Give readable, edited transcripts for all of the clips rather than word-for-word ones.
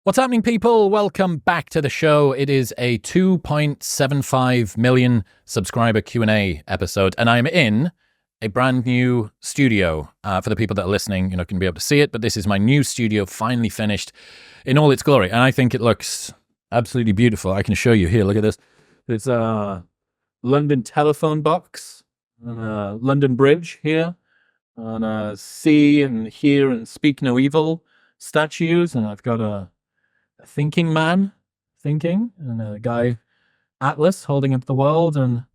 What's happening, people? Welcome back to the show. It is a 2.75 million subscriber Q&A episode, and I'm in a brand new studio. For the people that are listening, you're not going to be able to see it, but this is my new studio, finally finished in all its glory, and I think it looks absolutely beautiful. I can show you here. Look at this. It's a London telephone box, and a London Bridge here, and a See and Hear and Speak No Evil statues, and I've got a thinking man thinking, and a guy Atlas holding up the world, and a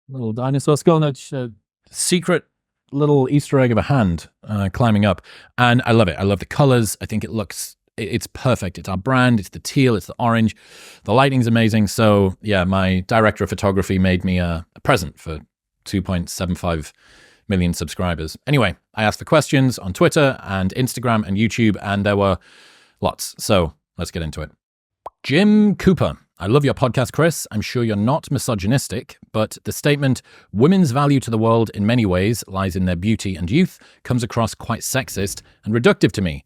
little dinosaur skull, and a secret little Easter egg of a hand climbing up. And I love it. I love the colors. I think it's perfect. It's our brand. It's the teal. It's the orange. The lighting's amazing. So yeah, my director of photography made me a present for 2.75 million subscribers. Anyway, I asked for questions on Twitter and Instagram and YouTube, and there were lots. So let's get into it. Jim Cooper. I love your podcast, Chris. I'm sure you're not misogynistic, but the statement, women's value to the world in many ways lies in their beauty and youth, comes across quite sexist and reductive to me.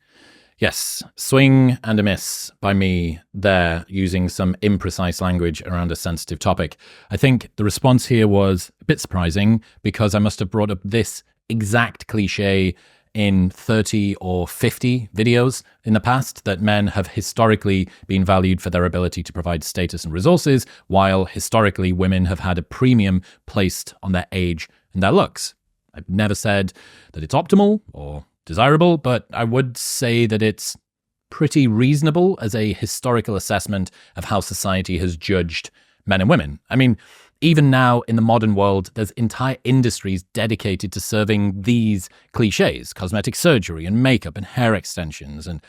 Yes, swing and a miss by me there, using some imprecise language around a sensitive topic. I think the response here was a bit surprising because I must have brought up this exact cliche in 30 or 50 videos in the past, that men have historically been valued for their ability to provide status and resources, while historically women have had a premium placed on their age and their looks. I've never said that it's optimal or desirable, but I would say that it's pretty reasonable as a historical assessment of how society has judged men and women. I mean, even now in the modern world, there's entire industries dedicated to serving these cliches. Cosmetic surgery and makeup and hair extensions and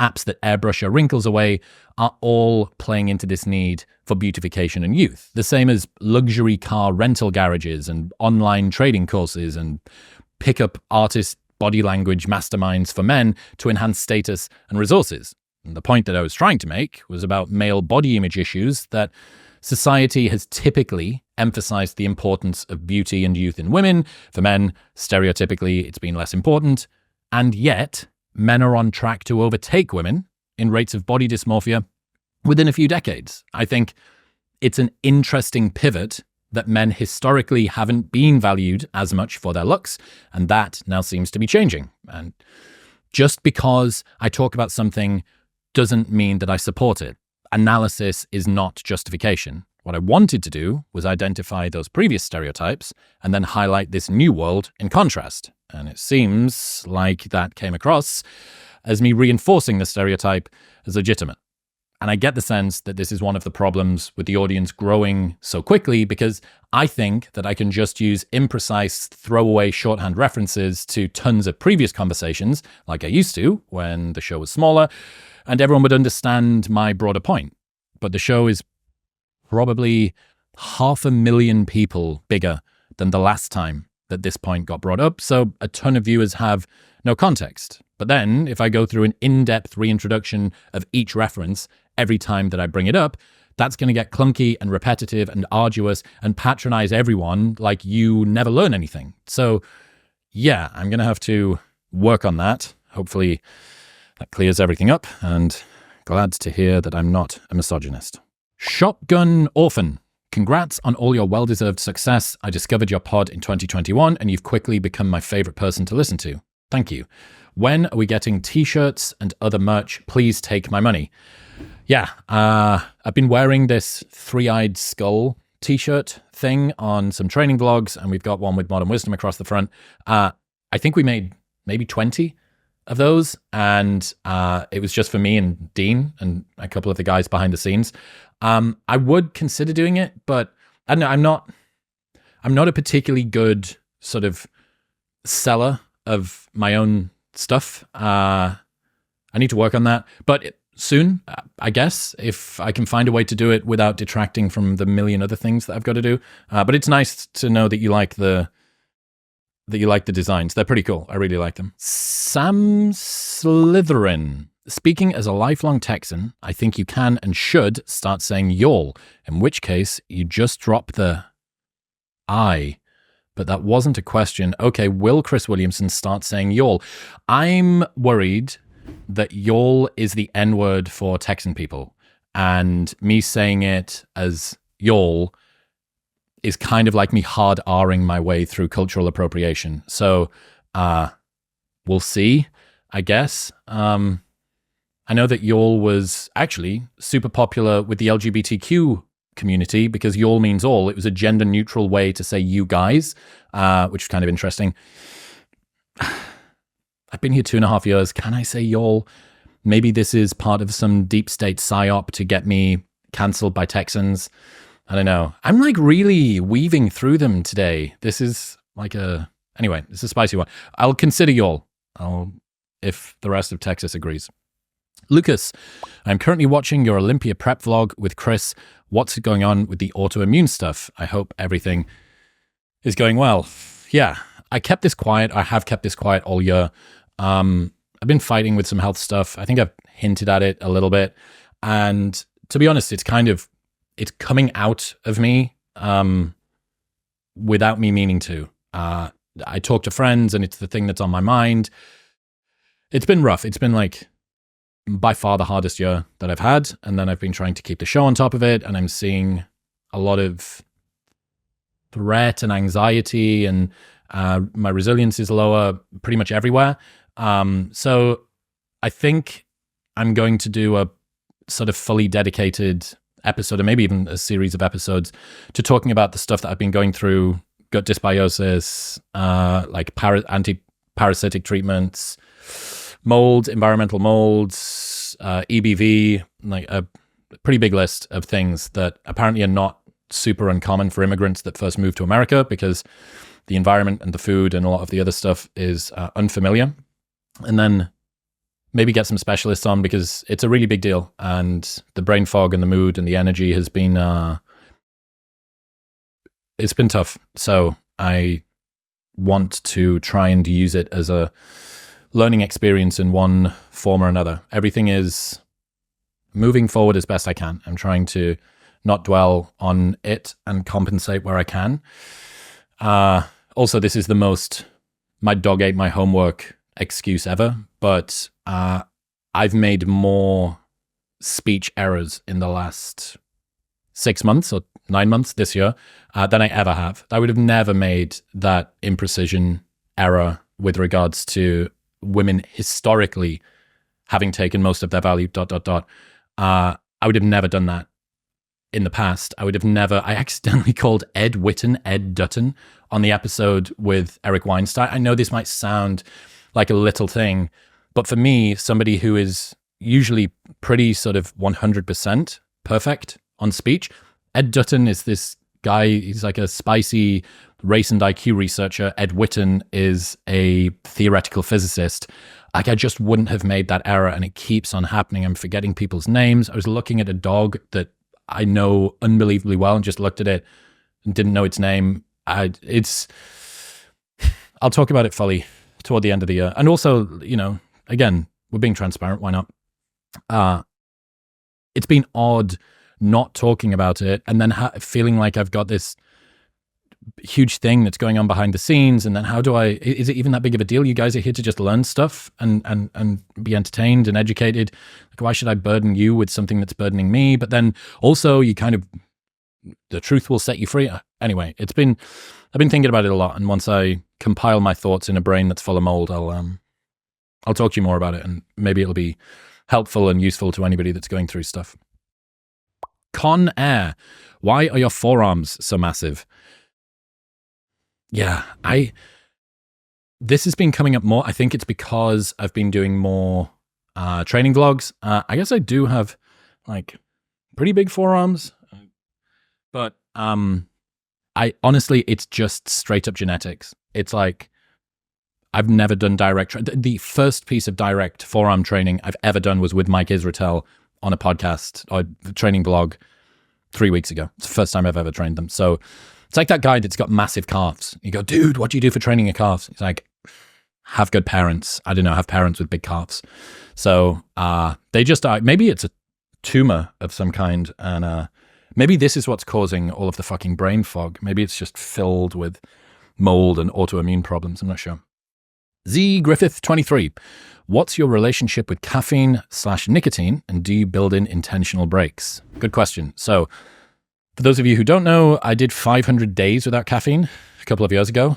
apps that airbrush your wrinkles away are all playing into this need for beautification and youth. The same as luxury car rental garages and online trading courses and pickup artist body language masterminds for men to enhance status and resources. And the point that I was trying to make was about male body image issues, that society has typically emphasized the importance of beauty and youth in women. For men, stereotypically, it's been less important. And yet, men are on track to overtake women in rates of body dysmorphia within a few decades. I think it's an interesting pivot that men historically haven't been valued as much for their looks, and that now seems to be changing. And just because I talk about something doesn't mean that I support it. Analysis is not justification. What I wanted to do was identify those previous stereotypes and then highlight this new world in contrast. And it seems like that came across as me reinforcing the stereotype as legitimate. And I get the sense that this is one of the problems with the audience growing so quickly, because I think that I can just use imprecise, throwaway shorthand references to tons of previous conversations, like I used to when the show was smaller, and everyone would understand my broader point. But the show is probably 500,000 people bigger than the last time that this point got brought up, so a ton of viewers have no context. But then, if I go through an in-depth reintroduction of each reference every time that I bring it up, that's going to get clunky and repetitive and arduous and patronize everyone like you never learn anything. So yeah, I'm going to have to work on that. Hopefully that clears everything up, and glad to hear that I'm not a misogynist. Shotgun Orphan. Congrats on all your well-deserved success. I discovered your pod in 2021 and you've quickly become my favorite person to listen to. Thank you. When are we getting t-shirts and other merch? Please take my money. Yeah, I've been wearing this three-eyed skull t-shirt thing on some training vlogs, and we've got one with Modern Wisdom across the front. I think we made maybe 20 of those, and it was just for me and Dean and a couple of the guys behind the scenes. I would consider doing it, but I don't know, I'm not a particularly good sort of seller of my own stuff. I need to work on that, but soon, I guess, if I can find a way to do it without detracting from the million other things that I've got to do. But it's nice to know that you like the designs. They're pretty cool. I really like them. Sam Slytherin. Speaking as a lifelong Texan, I think you can and should start saying y'all, in which case you just drop the I. But that wasn't a question. Okay, will Chris Williamson start saying y'all? I'm worried that y'all is the N-word for Texan people. And me saying it as y'all is kind of like me hard R-ing my way through cultural appropriation. So we'll see, I guess. I know that y'all was actually super popular with the LGBTQ community because y'all means all. It was a gender neutral way to say you guys, which is kind of interesting. I've been here 2.5 years. Can I say y'all? Maybe this is part of some deep state psyop to get me canceled by Texans. I don't know. I'm like really weaving through them today. This is like anyway, it's a spicy one. I'll consider y'all. If the rest of Texas agrees. Lucas, I'm currently watching your Olympia prep vlog with Chris. What's going on with the autoimmune stuff? I hope everything is going well. Yeah, I have kept this quiet all year. I've been fighting with some health stuff. I think I've hinted at it a little bit. And to be honest, it's coming out of me without me meaning to. I talk to friends and it's the thing that's on my mind. It's been rough. It's been like by far the hardest year that I've had. And then I've been trying to keep the show on top of it. And I'm seeing a lot of threat and anxiety, and my resilience is lower pretty much everywhere. So I think I'm going to do a sort of fully dedicated episode, or maybe even a series of episodes, to talking about the stuff that I've been going through: gut dysbiosis, like anti-parasitic treatments, mold, environmental molds, EBV, like a pretty big list of things that apparently are not super uncommon for immigrants that first moved to America, because the environment and the food and a lot of the other stuff is unfamiliar. And then maybe get some specialists on, because it's a really big deal. And the brain fog and the mood and the energy has been, it's been tough. So I want to try and use it as a learning experience in one form or another. Everything is moving forward as best I can. I'm trying to not dwell on it and compensate where I can. Also, this is the most my dog ate my homework excuse ever, but I've made more speech errors in the last 6 months or 9 months this year than I ever have. I would have never made that imprecision error with regards to women historically having taken most of their value, ... I would have never done that in the past. I accidentally called Ed Whitten Ed Dutton on the episode with Eric Weinstein. I know this might sound like a little thing, but for me, somebody who is usually pretty sort of 100% perfect on speech, Ed Dutton is this guy. He's like a spicy race and IQ researcher. Ed Whitten is a theoretical physicist. Like, I just wouldn't have made that error, and it keeps on happening. I'm forgetting people's names. I was looking at a dog that I know unbelievably well and just looked at it and didn't know its name. I'll talk about it fully toward the end of the year. And also, again, we're being transparent. Why not? It's been odd not talking about it and then feeling like I've got this huge thing that's going on behind the scenes. And then is it even that big of a deal? You guys are here to just learn stuff and be entertained and educated. Like, why should I burden you with something that's burdening me? But then also the truth will set you free. Anyway, I've been thinking about it a lot. And once I compile my thoughts in a brain that's full of mold, I'll talk to you more about it, and maybe it'll be helpful and useful to anybody that's going through stuff. Con Air, why are your forearms so massive? Yeah, this has been coming up more. I think it's because I've been doing more training vlogs. I guess I do have like pretty big forearms, but I honestly, it's just straight up genetics. It's like, I've never done direct. The first piece of direct forearm training I've ever done was with Mike Israetel on a podcast or training blog 3 weeks ago. It's the first time I've ever trained them. So it's like that guy that's got massive calves. You go, dude, what do you do for training your calves? He's like, have good parents. I don't know, have parents with big calves. So they just are. Maybe it's a tumor of some kind. And maybe this is what's causing all of the fucking brain fog. Maybe it's just filled with mold and autoimmune problems. I'm not sure. Z Griffith 23. What's your relationship with caffeine/nicotine, and do you build in intentional breaks? Good question. So for those of you who don't know, I did 500 days without caffeine a couple of years ago,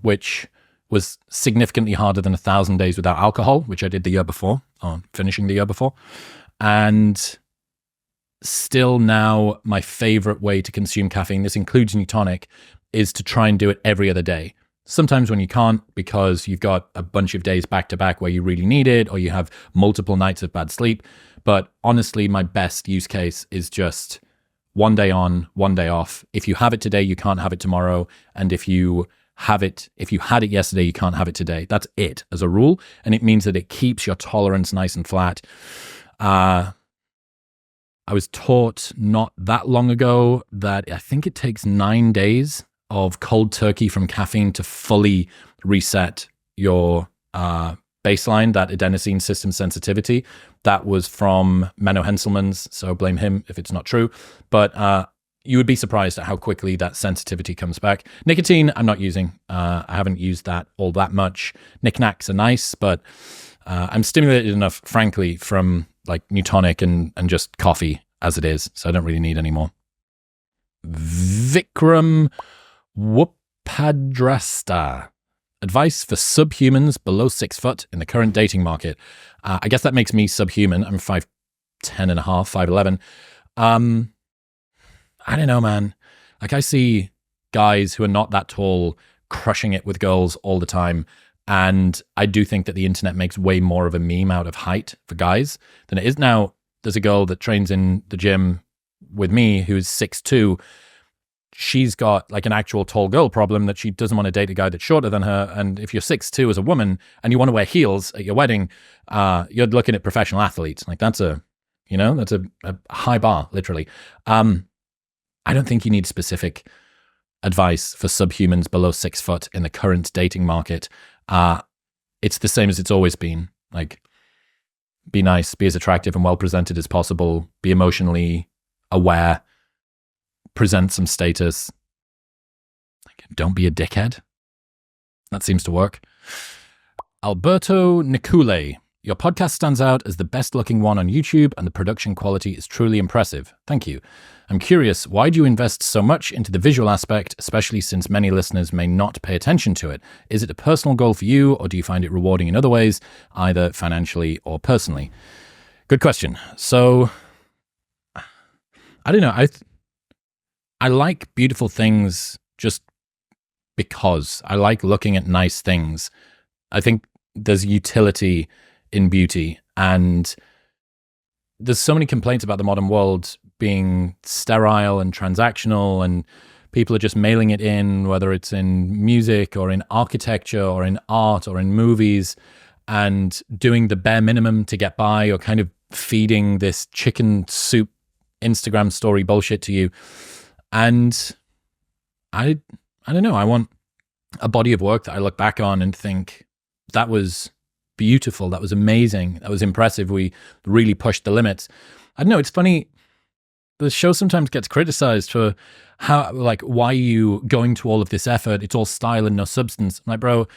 which was significantly harder than 1,000 days without alcohol, which I did the year before, or finishing the year before. And still now my favorite way to consume caffeine, this includes new tonic, is to try and do it every other day. Sometimes when you can't, because you've got a bunch of days back to back where you really need it, or you have multiple nights of bad sleep. But honestly, my best use case is just one day on, one day off. If you have it today, you can't have it tomorrow. And if you had it yesterday, you can't have it today. That's it as a rule. And it means that it keeps your tolerance nice and flat. I was taught not that long ago that I think it takes 9 days of cold turkey from caffeine to fully reset your baseline, that adenosine system sensitivity. That was from Menno Henselmans, so blame him if it's not true. But you would be surprised at how quickly that sensitivity comes back. Nicotine, I'm not using. I haven't used that all that much. Knickknacks are nice, but I'm stimulated enough, frankly, from like new tonic and just coffee as it is, so I don't really need any more. Vikram Whoopadrasta. Advice for subhumans below 6 foot in the current dating market. I guess that makes me subhuman. I'm 5'10 and a half, 5'11. I don't know, man. Like, I see guys who are not that tall crushing it with girls all the time. And I do think that the internet makes way more of a meme out of height for guys than it is now. There's a girl that trains in the gym with me who's 6'2". She's got like an actual tall girl problem that she doesn't want to date a guy that's shorter than her. And if you're 6'2" as a woman and you want to wear heels at your wedding, you're looking at professional athletes. Like that's a high bar, literally. I don't think you need specific advice for subhumans below 6 foot in the current dating market. It's the same as it's always been. Like, be nice, be as attractive and well presented as possible, be emotionally aware, present some status. Like, don't be a dickhead. That seems to work. Alberto Nicule. Your podcast stands out as the best looking one on YouTube, and the production quality is truly impressive. Thank you. I'm curious, why do you invest so much into the visual aspect, especially since many listeners may not pay attention to it? Is it a personal goal for you, or do you find it rewarding in other ways, either financially or personally? Good question. So, I don't know. I like beautiful things just because. I like looking at nice things. I think there's utility in beauty, and there's so many complaints about the modern world being sterile and transactional, and people are just mailing it in, whether it's in music or in architecture or in art or in movies, and doing the bare minimum to get by, or kind of feeding this chicken soup Instagram story bullshit to you. And I don't know, I want a body of work that I look back on and think, that was beautiful, that was amazing, that was impressive, we really pushed the limits. I don't know, it's funny, the show sometimes gets criticized for how, like, why are you going to all of this effort? It's all style and no substance. I'm like, bro,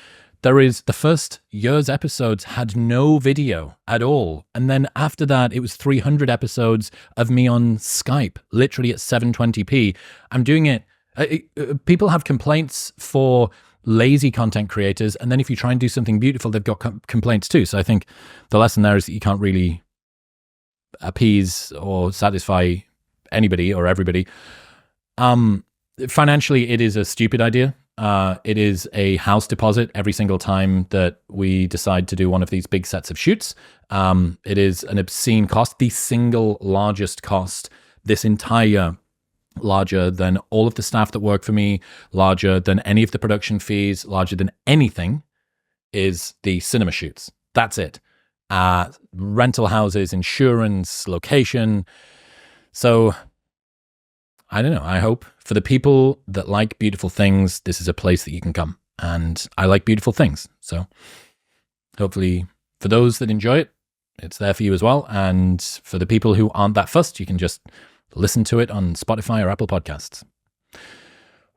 the first year's episodes had no video at all. And then after that, it was 300 episodes of me on Skype, literally at 720p. I'm doing it. People have complaints for lazy content creators, and then if you try and do something beautiful, they've got complaints too. So I think the lesson there is that you can't really appease or satisfy anybody or everybody. Financially, it is a stupid idea. It is a house deposit every single time that we decide to do one of these big sets of shoots. It is an obscene cost, the single largest cost this entire, larger than all of the staff that work for me, larger than any of the production fees, larger than anything, is the cinema shoots. That's it. Rental houses, insurance, location. So, I don't know. I hope for the people that like beautiful things, this is a place that you can come. And I like beautiful things. So, hopefully, for those that enjoy it, it's there for you as well. And for the people who aren't that fussed, you can just listen to it on Spotify or Apple Podcasts.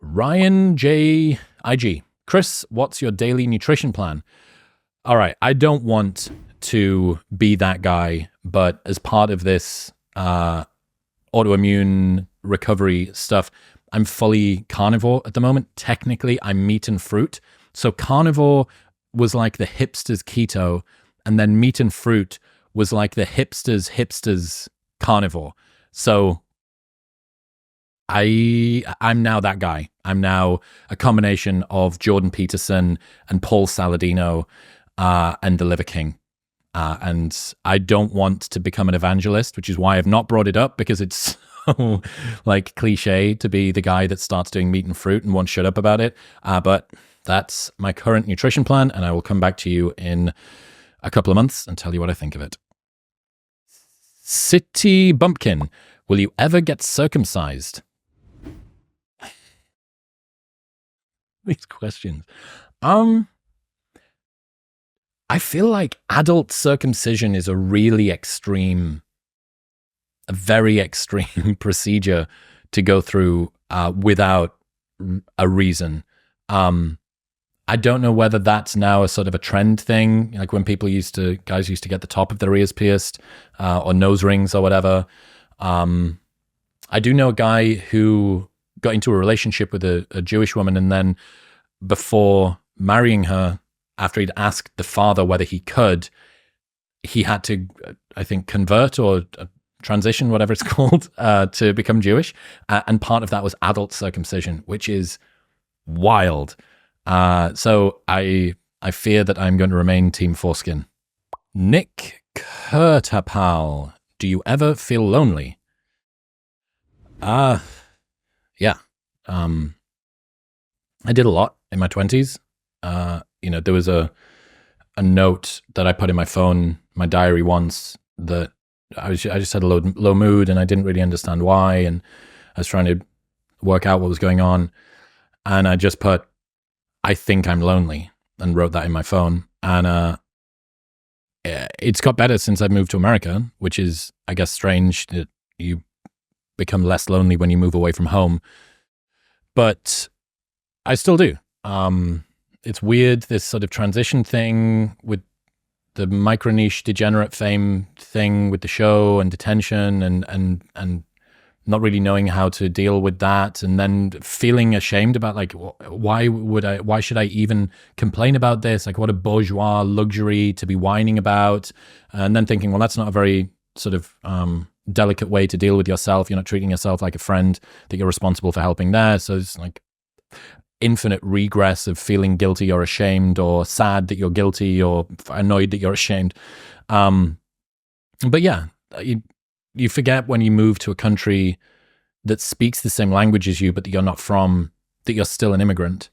Ryan J. IG. Chris, what's your daily nutrition plan? All right, I don't want to be that guy, but as part of this autoimmune recovery stuff, I'm fully carnivore at the moment. Technically, I'm meat and fruit. So carnivore was like the hipsters keto, and then meat and fruit was like the hipsters carnivore. So I'm now that guy. I'm now a combination of Jordan Peterson and Paul Saladino and the Liver King. And I don't want to become an evangelist, which is why I've not brought it up, because it's so like cliche to be the guy that starts doing meat and fruit and won't shut up about it. But that's my current nutrition plan, and I will come back to you in a couple of months and tell you what I think of it. City Bumpkin, will you ever get circumcised? These questions. I feel like adult circumcision is a really extreme, a very extreme procedure to go through without a reason. I don't know whether that's now a sort of a trend thing, like when guys used to get the top of their ears pierced or nose rings or whatever. I do know a guy who got into a relationship with a Jewish woman, and then before marrying her, after he'd asked the father whether he could, he had to, I think, convert or transition, whatever it's called, to become Jewish. And part of that was adult circumcision, which is wild. So I fear that I'm going to remain Team Foreskin. Nick Kurtapal, do you ever feel lonely? Yeah. I did a lot in my 20s. There was a note that I put in my phone, my diary once, that I just had a low mood and I didn't really understand why, and I was trying to work out what was going on, and I just put, I think I'm lonely, and wrote that in my phone. And it's got better since I've moved to America, which is, I guess, strange that you become less lonely when you move away from home, but I still do. It's weird, this sort of transition thing with the micro niche degenerate fame thing with the show and detention and not really knowing how to deal with that, and then feeling ashamed about, like, why should I even complain about this? Like, what a bourgeois luxury to be whining about. And then thinking, well, that's not a very sort of delicate way to deal with yourself. You're not treating yourself like a friend that you're responsible for helping there. So it's like infinite regress of feeling guilty or ashamed, or sad that you're guilty, or annoyed that you're ashamed. But yeah, you forget when you move to a country that speaks the same language as you, but that you're not from, that you're still an immigrant.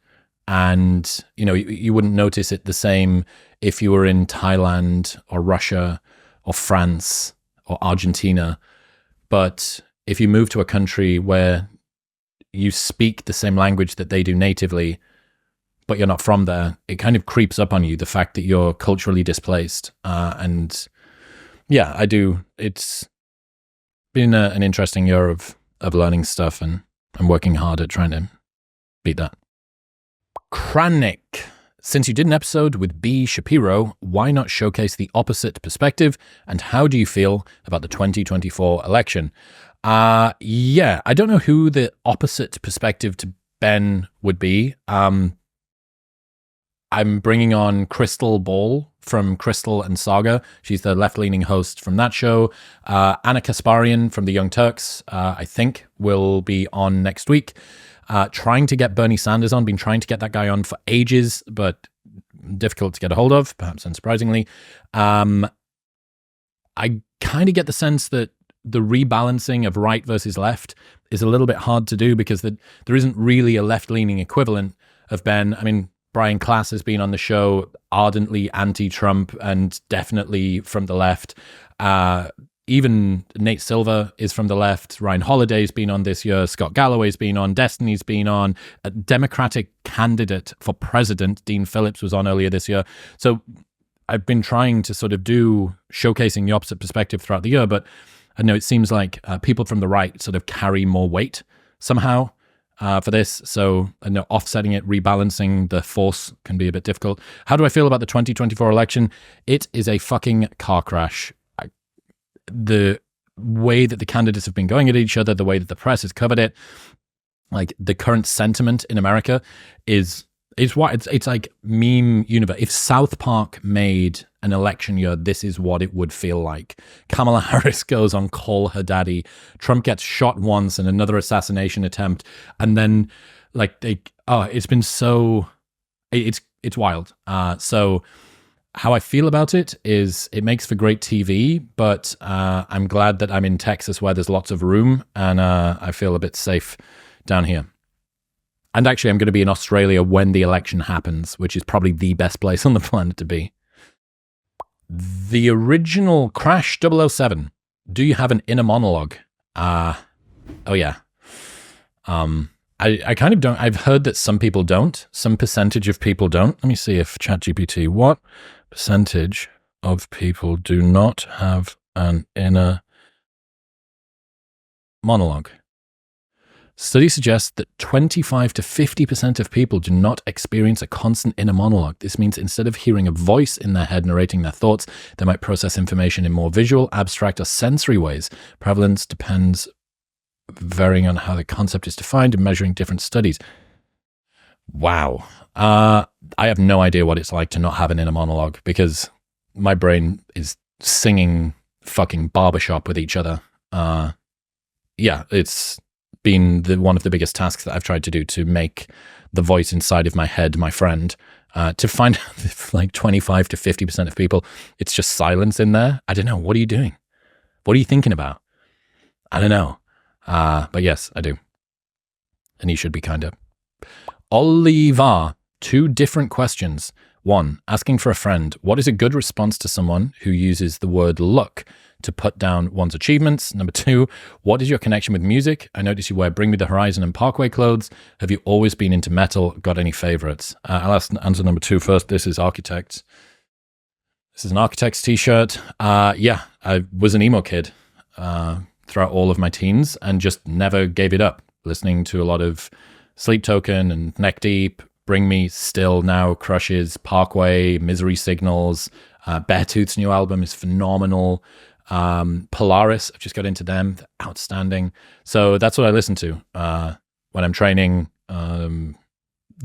And, you wouldn't notice it the same if you were in Thailand or Russia or France or Argentina. But if you move to a country where you speak the same language that they do natively, but you're not from there, it kind of creeps up on you, the fact that you're culturally displaced. And yeah, I do. It's been an interesting year of learning stuff, and I'm working hard at trying to beat that. Kranik, since you did an episode with B. Shapiro, why not showcase the opposite perspective? And how do you feel about the 2024 election? Yeah, I don't know who the opposite perspective to Ben would be. I'm bringing on Crystal Ball from Crystal and Saga. She's the left-leaning host from that show. Anna Kasparian from the Young Turks, I think, will be on next week. Trying to get Bernie Sanders on. Been trying to get that guy on for ages, but difficult to get a hold of, perhaps unsurprisingly. I kind of get the sense that the rebalancing of right versus left is a little bit hard to do, because there isn't really a left-leaning equivalent of Ben. I mean, Brian Klass has been on the show, ardently anti-Trump and definitely from the left. Even Nate Silver is from the left. Ryan Holiday's been on this year. Scott Galloway's been on. Destiny's been on. A Democratic candidate for president, Dean Phillips, was on earlier this year. So I've been trying to sort of do showcasing the opposite perspective throughout the year, but I know it seems like people from the right sort of carry more weight somehow. for this. So, offsetting it, rebalancing the force can be a bit difficult. How do I feel about the 2024 election? It is a fucking car crash. The way that the candidates have been going at each other, the way that the press has covered it, like the current sentiment in America it's like meme universe. If South Park made an election year, this is what it would feel like. Kamala Harris goes on Call Her Daddy. Trump gets shot once and another assassination attempt. And then it's been so, it's wild. So how I feel about it is it makes for great TV, but I'm glad that I'm in Texas where there's lots of room and I feel a bit safe down here. And actually, I'm going to be in Australia when the election happens, which is probably the best place on the planet to be. The original Crash 007. Do you have an inner monologue? Oh yeah. I kind of don't. I've heard that some people don't. Some percentage of people don't. Let me see if ChatGPT, what percentage of people do not have an inner monologue? Studies suggest that 25 to 50% of people do not experience a constant inner monologue. This means instead of hearing a voice in their head narrating their thoughts, they might process information in more visual, abstract, or sensory ways. Prevalence depends varying on how the concept is defined and measuring different studies. Wow. I have no idea what it's like to not have an inner monologue because my brain is singing fucking barbershop with each other. Yeah, it's been one of the biggest tasks that I've tried to do to make the voice inside of my head my friend. To find like 25 to 50% of people, it's just silence in there. I don't know. What are you doing? What are you thinking about? I don't know. But yes, I do. And you should be kind of. Oliver, 2 different questions. 1, asking for a friend. What is a good response to someone who uses the word luck to put down one's achievements? Number 2, what is your connection with music? I notice you wear Bring Me the Horizon and Parkway clothes. Have you always been into metal? Got any favorites? I'll answer number 2 first. This is Architects. This is an Architects t-shirt. Yeah, I was an emo kid throughout all of my teens and just never gave it up. Listening to a lot of Sleep Token and Neck Deep, Bring Me, Still Now, Crushes, Parkway, Misery Signals. Beartooth's new album is phenomenal. Polaris, I've just got into them. They're outstanding. So that's what I listen to when I'm training.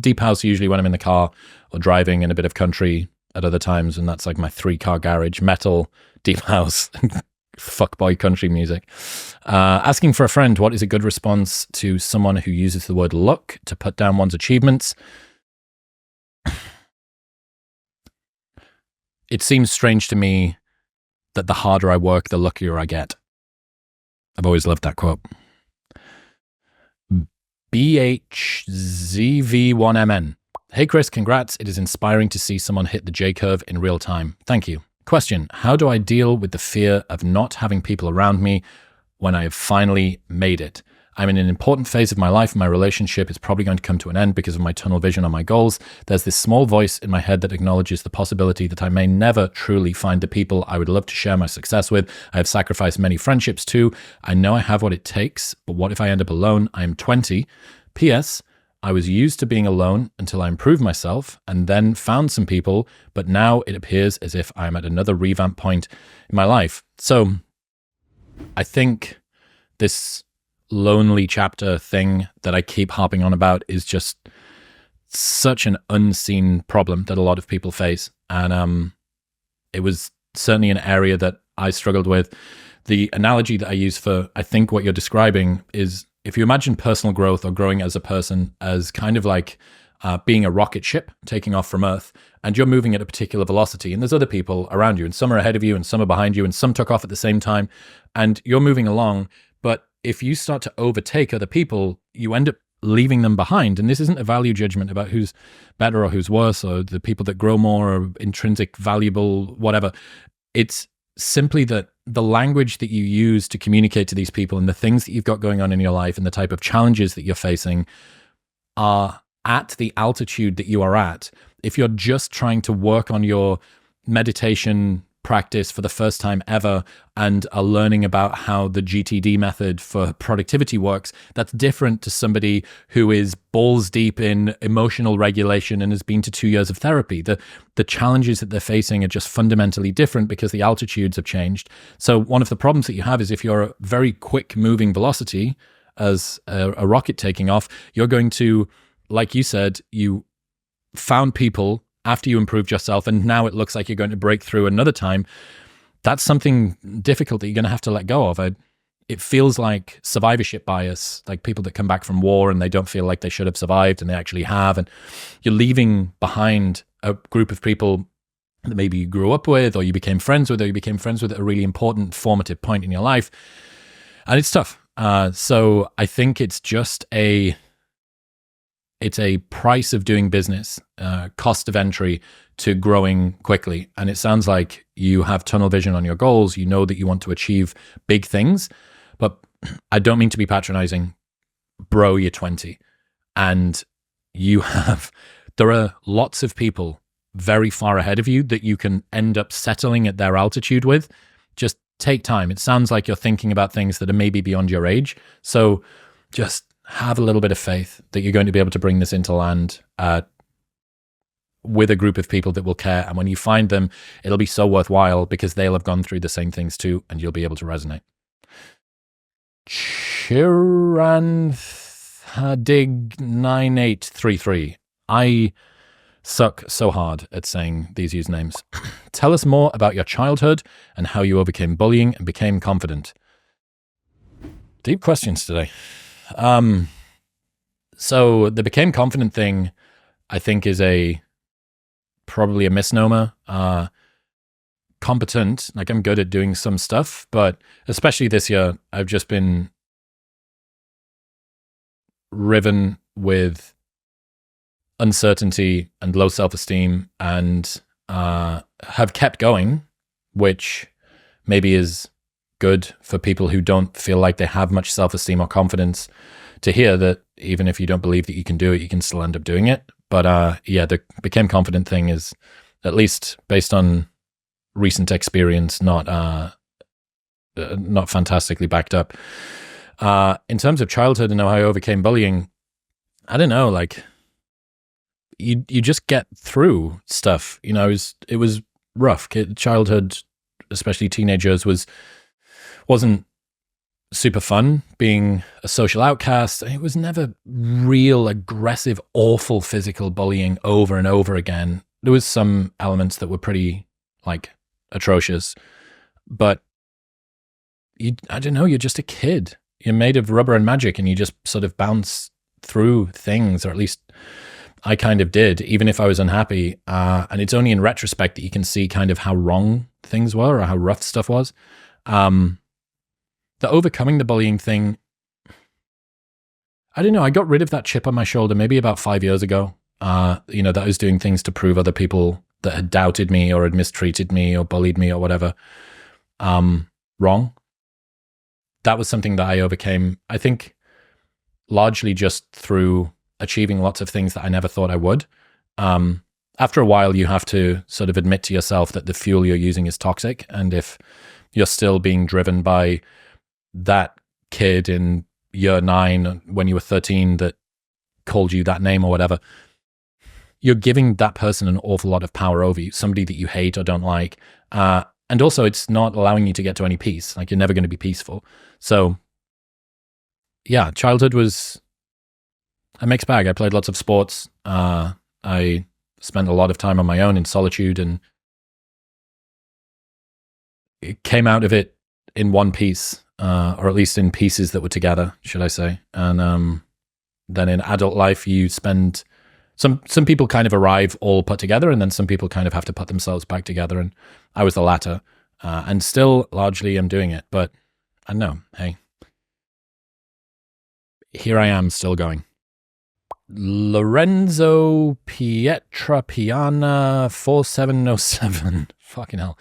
Deep house usually when I'm in the car or driving, and a bit of country at other times. And that's like my 3-car garage: metal, deep house, fuckboy country music. Asking for a friend. What is a good response to someone who uses the word luck to put down one's achievements? It seems strange to me that the harder I work, the luckier I get. I've always loved that quote. BHZV1MN. Hey Chris, congrats. It is inspiring to see someone hit the J-curve in real time. Thank you. Question: how do I deal with the fear of not having people around me when I have finally made it? I'm in an important phase of my life. My relationship is probably going to come to an end because of my tunnel vision on my goals. There's this small voice in my head that acknowledges the possibility that I may never truly find the people I would love to share my success with. I have sacrificed many friendships too. I know I have what it takes, but what if I end up alone? I am 20. P.S. I was used to being alone until I improved myself and then found some people, but now it appears as if I'm at another revamp point in my life. So I think this lonely chapter thing that I keep harping on about is just such an unseen problem that a lot of people face. And it was certainly an area that I struggled with. The analogy that I use for, I think what you're describing is, if you imagine personal growth or growing as a person as kind of like being a rocket ship taking off from Earth, and you're moving at a particular velocity, and there's other people around you, and some are ahead of you, and some are behind you, and some took off at the same time, and you're moving along. But if you start to overtake other people, you end up leaving them behind. And this isn't a value judgment about who's better or who's worse, or the people that grow more or intrinsic valuable, whatever. It's simply that the language that you use to communicate to these people and the things that you've got going on in your life and the type of challenges that you're facing are at the altitude that you are at. If you're just trying to work on your meditation practice for the first time ever and are learning about how the GTD method for productivity works, that's different to somebody who is balls deep in emotional regulation and has been to 2 years of therapy. The challenges that they're facing are just fundamentally different because the altitudes have changed. So one of the problems that you have is if you're a very quick moving velocity as a rocket taking off, you're going to, like you said, you found people after you improved yourself, and now it looks like you're going to break through another time. That's something difficult that you're going to have to let go of. It feels like survivorship bias, like people that come back from war and they don't feel like they should have survived and they actually have. And you're leaving behind a group of people that maybe you grew up with or you became friends with, or you became friends with at a really important formative point in your life. And it's tough. So I think it's just a price of doing business, cost of entry to growing quickly. And it sounds like you have tunnel vision on your goals. You know that you want to achieve big things, but I don't mean to be patronizing. Bro, you're 20 and there are lots of people very far ahead of you that you can end up settling at their altitude with. Just take time. It sounds like you're thinking about things that are maybe beyond your age. So just have a little bit of faith that you're going to be able to bring this into land with a group of people that will care. And when you find them, it'll be so worthwhile because they'll have gone through the same things too, and you'll be able to resonate. Chiranthdig9833. I suck so hard at saying these usernames. Tell us more about your childhood and how you overcame bullying and became confident. Deep questions today. So the became confident thing, I think, is probably a misnomer. Competent, like I'm good at doing some stuff, but especially this year, I've just been riven with uncertainty and low self-esteem and have kept going, which maybe is good for people who don't feel like they have much self-esteem or confidence to hear that even if you don't believe that you can do it, you can still end up doing it. But yeah, the became confident thing is, at least based on recent experience, not fantastically backed up. In terms of childhood and how I overcame bullying, I don't know, like you just get through stuff. You know, it was rough. Childhood, especially teenagers, wasn't super fun. Being a social outcast, it was never real aggressive, awful physical bullying over and over again. There was some elements that were pretty like atrocious, but I don't know, you're just a kid. You're made of rubber and magic, and you just sort of bounce through things, or at least I kind of did, even if I was unhappy. And it's only in retrospect that you can see kind of how wrong things were or how rough stuff was. The overcoming the bullying thing, I don't know, I got rid of that chip on my shoulder maybe about 5 years ago. That I was doing things to prove other people that had doubted me or had mistreated me or bullied me or whatever wrong. That was something that I overcame, I think, largely just through achieving lots of things that I never thought I would. After a while, you have to sort of admit to yourself that the fuel you're using is toxic. And if you're still being driven by that kid in year 9 when you were 13 that called you that name or whatever, you're giving that person an awful lot of power over you, somebody that you hate or don't like. And also, it's not allowing you to get to any peace. Like, you're never going to be peaceful. So, yeah, childhood was a mixed bag. I played lots of sports. I spent a lot of time on my own in solitude, and it came out of it in one piece, or at least in pieces that were together, should I say. And then in adult life, you spend... Some people kind of arrive all put together, and then some people kind of have to put themselves back together, and I was the latter. And still, largely, I'm doing it. But I don't know, hey, here I am still going. Lorenzo Pietrapiana 4707. Fucking hell.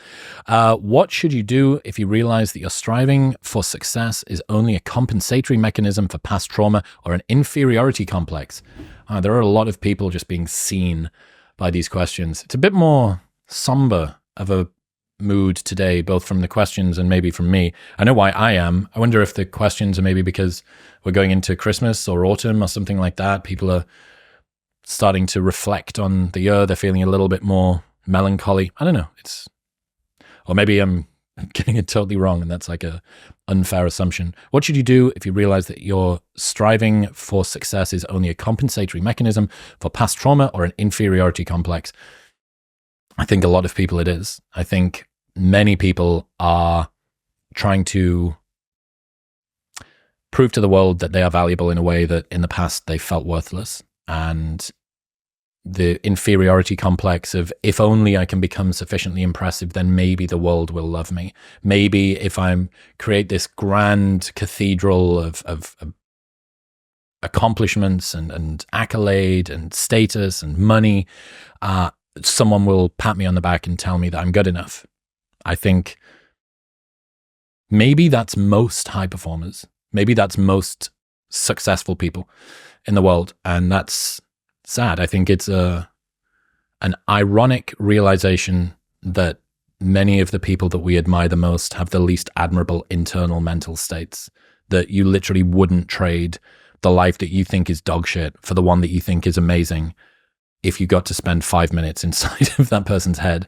What should you do if you realize that your striving for success is only a compensatory mechanism for past trauma or an inferiority complex? There are a lot of people just being seen by these questions. It's a bit more somber of a mood today, both from the questions and maybe from me. I know why I am. I wonder if the questions are maybe because we're going into Christmas or autumn or something like that. People are starting to reflect on the year. They're feeling a little bit more melancholy. I don't know. Or maybe I'm getting it totally wrong, and that's like a unfair assumption. What should you do if you realize that your striving for success is only a compensatory mechanism for past trauma or an inferiority complex? I think a lot of people it is. I think many people are trying to prove to the world that they are valuable in a way that in the past they felt worthless. And the inferiority complex of, if only I can become sufficiently impressive, then maybe the world will love me. Maybe if I create this grand cathedral of accomplishments and accolade and status and money, someone will pat me on the back and tell me that I'm good enough. I think maybe that's most high performers. Maybe that's most successful people in the world. And that's sad. I think it's an ironic realization that many of the people that we admire the most have the least admirable internal mental states, that you literally wouldn't trade the life that you think is dog shit for the one that you think is amazing if you got to spend 5 minutes inside of that person's head.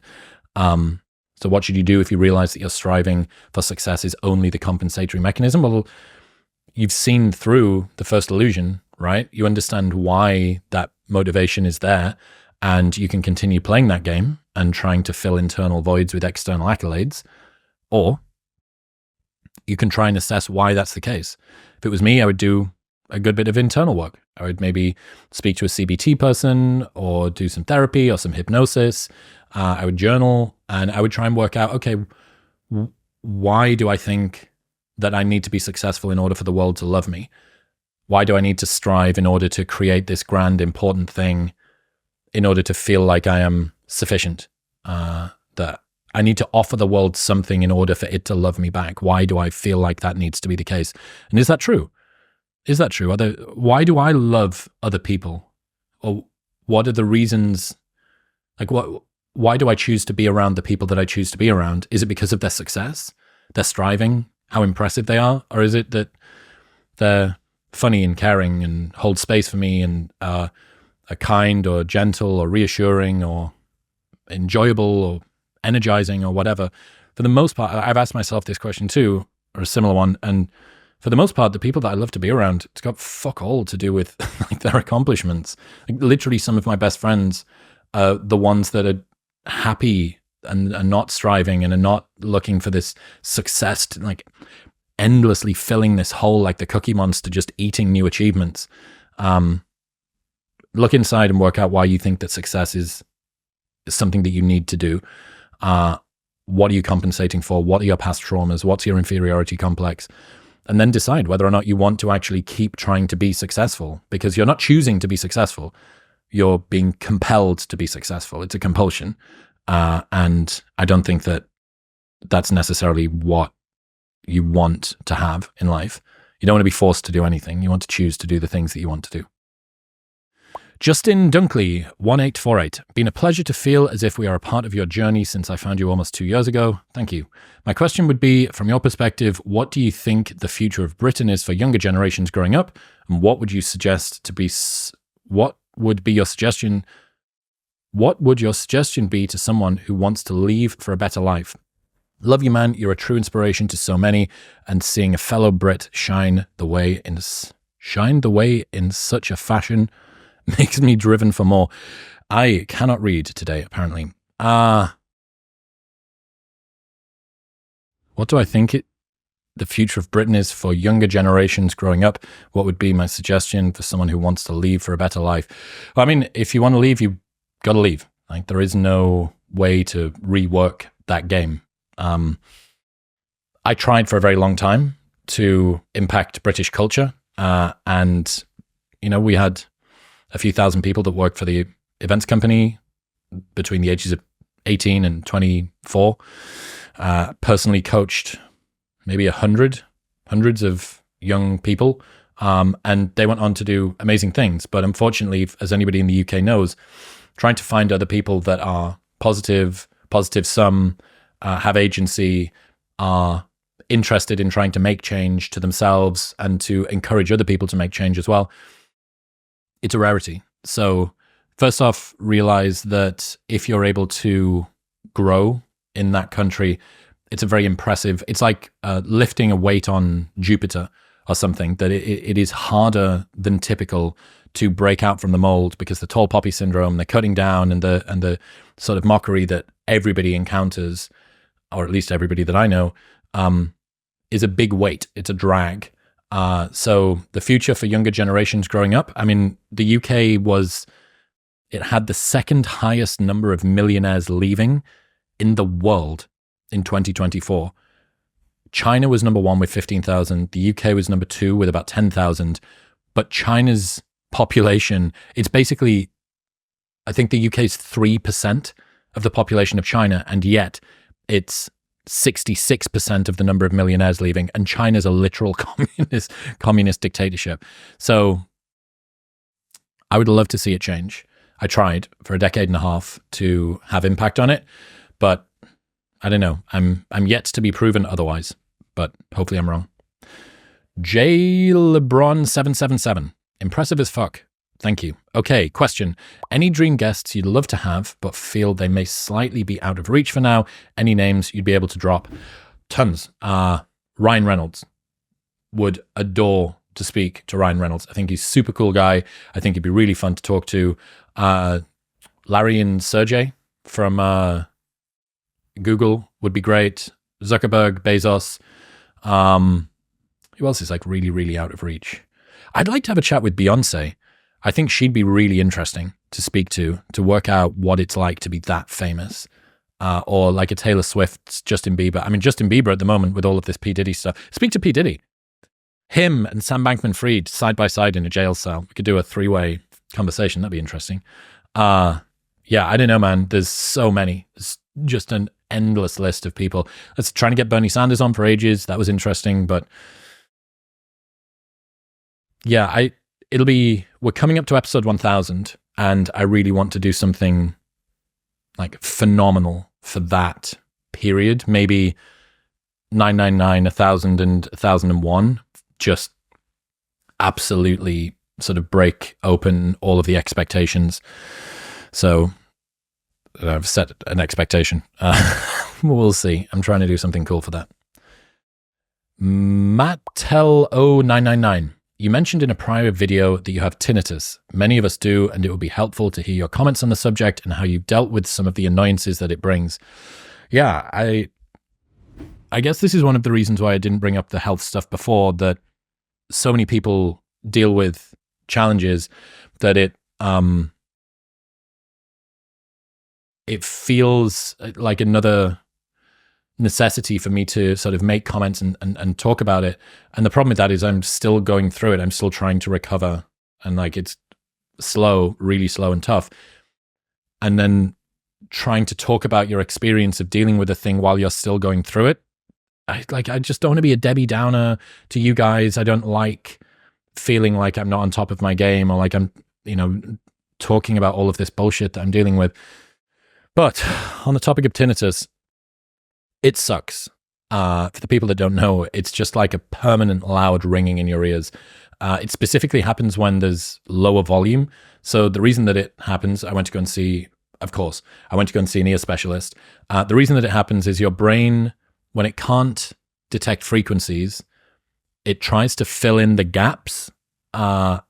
So what should you do if you realize that your striving for success is only the compensatory mechanism? Well, you've seen through the first illusion, right? You understand why that motivation is there, and you can continue playing that game and trying to fill internal voids with external accolades, or you can try and assess why that's the case. If it was me, I would do a good bit of internal work. I would maybe speak to a CBT person or do some therapy or some hypnosis. I would journal, and I would try and work out, okay, why do I think that I need to be successful in order for the world to love me? Why do I need to strive in order to create this grand, important thing in order to feel like I am sufficient? That I need to offer the world something in order for it to love me back. Why do I feel like that needs to be the case? And is that true? Is that true? Why do I love other people? Or what are the reasons? Like, why do I choose to be around the people that I choose to be around? Is it because of their success, their striving, how impressive they are? Or is it that they're funny and caring and hold space for me and are kind or gentle or reassuring or enjoyable or energizing or whatever? For the most part, I've asked myself this question too, or a similar one, and for the most part, the people that I love to be around, it's got fuck all to do with like their accomplishments. Like, literally, some of my best friends are the ones that are happy and are not striving and are not looking for this success, like endlessly filling this hole like the Cookie Monster, just eating new achievements. Look inside and work out why you think that success is something that you need to do. What are you compensating for? What are your past traumas? What's your inferiority complex? And then decide whether or not you want to actually keep trying to be successful, because you're not choosing to be successful. You're being compelled to be successful. It's a compulsion. And I don't think that that's necessarily what you want to have in life. You don't want to be forced to do anything. You want to choose to do the things that you want to do. Justin Dunkley, 1848. Been a pleasure to feel as if we are a part of your journey since I found you almost 2 years ago. Thank you. My question would be, from your perspective, what do you think the future of Britain is for younger generations growing up? And what would you suggest to be, what would your suggestion be to someone who wants to leave for a better life? Love you, man. You're a true inspiration to so many, and seeing a fellow Brit shine the way in such a fashion makes me driven for more. I cannot read today, apparently. What do I think the future of Britain is for younger generations growing up? What would be my suggestion for someone who wants to leave for a better life? Well, I mean, if you want to leave, you got to leave. Like, there is no way to rework that game. I tried for a very long time to impact British culture, and we had a few thousand people that worked for the events company between the ages of 18 and 24. Personally coached maybe hundreds of young people, and they went on to do amazing things. But unfortunately, as anybody in the UK knows, trying to find other people that are positive some, have agency, are interested in trying to make change to themselves and to encourage other people to make change as well, it's a rarity. So first off, realize that if you're able to grow in that country, it's a very impressive, it's like lifting a weight on Jupiter or something, that it is harder than typical to break out from the mold, because the tall poppy syndrome, the cutting down, and the sort of mockery that everybody encounters, or at least everybody that I know, is a big weight. It's a drag. So the future for younger generations growing up, I mean, the UK it had the second highest number of millionaires leaving in the world in 2024. China was number one with 15,000. The UK was number two with about 10,000. But China's population, it's basically, I think the UK is 3% of the population of China, and yet it's 66% of the number of millionaires leaving, and China's a literal communist dictatorship. So I would love to see it change. I tried for a decade and a half to have impact on it, but I don't know. I'm yet to be proven otherwise, but hopefully I'm wrong. J LeBron 777. Impressive as fuck. Thank you. Okay, question. Any dream guests you'd love to have, but feel they may slightly be out of reach for now? Any names you'd be able to drop? Tons. Ryan Reynolds. Would adore to speak to Ryan Reynolds. I think he's a super cool guy. I think he'd be really fun to talk to. Larry and Sergey from Google would be great. Zuckerberg, Bezos. Who else is like really, really out of reach? I'd like to have a chat with Beyonce. I think she'd be really interesting to speak to work out what it's like to be that famous. Or like a Taylor Swift, Justin Bieber. I mean, Justin Bieber at the moment with all of this P. Diddy stuff. Speak to P. Diddy. Him and Sam Bankman-Fried side by side in a jail cell. We could do a three-way conversation. That'd be interesting. Yeah, I don't know, man. There's so many. It's just an endless list of people. Let's try to get Bernie Sanders on for ages. That was interesting, but yeah, we're coming up to episode 1000, and I really want to do something like phenomenal for that period. Maybe 999, 1000, and 1001. Just absolutely sort of break open all of the expectations. So I've set an expectation. We'll see. I'm trying to do something cool for that. Mattel0999. You mentioned in a prior video that you have tinnitus. Many of us do, and it would be helpful to hear your comments on the subject and how you've dealt with some of the annoyances that it brings. Yeah, I guess this is one of the reasons why I didn't bring up the health stuff before, that so many people deal with challenges that it feels like another necessity for me to sort of make comments and talk about it. And the problem with that is I'm still going through it. I'm still trying to recover, and like it's slow, really slow and tough. And then trying to talk about your experience of dealing with a thing while you're still going through it. I just don't want to be a Debbie Downer to you guys. I don't like feeling like I'm not on top of my game, or like I'm, talking about all of this bullshit that I'm dealing with. But on the topic of tinnitus, it sucks. For the people that don't know, it's just like a permanent loud ringing in your ears. It specifically happens when there's lower volume. So the reason that it happens, I went to go and see an ear specialist. The reason that it happens is your brain, when it can't detect frequencies, it tries to fill in the gaps, kind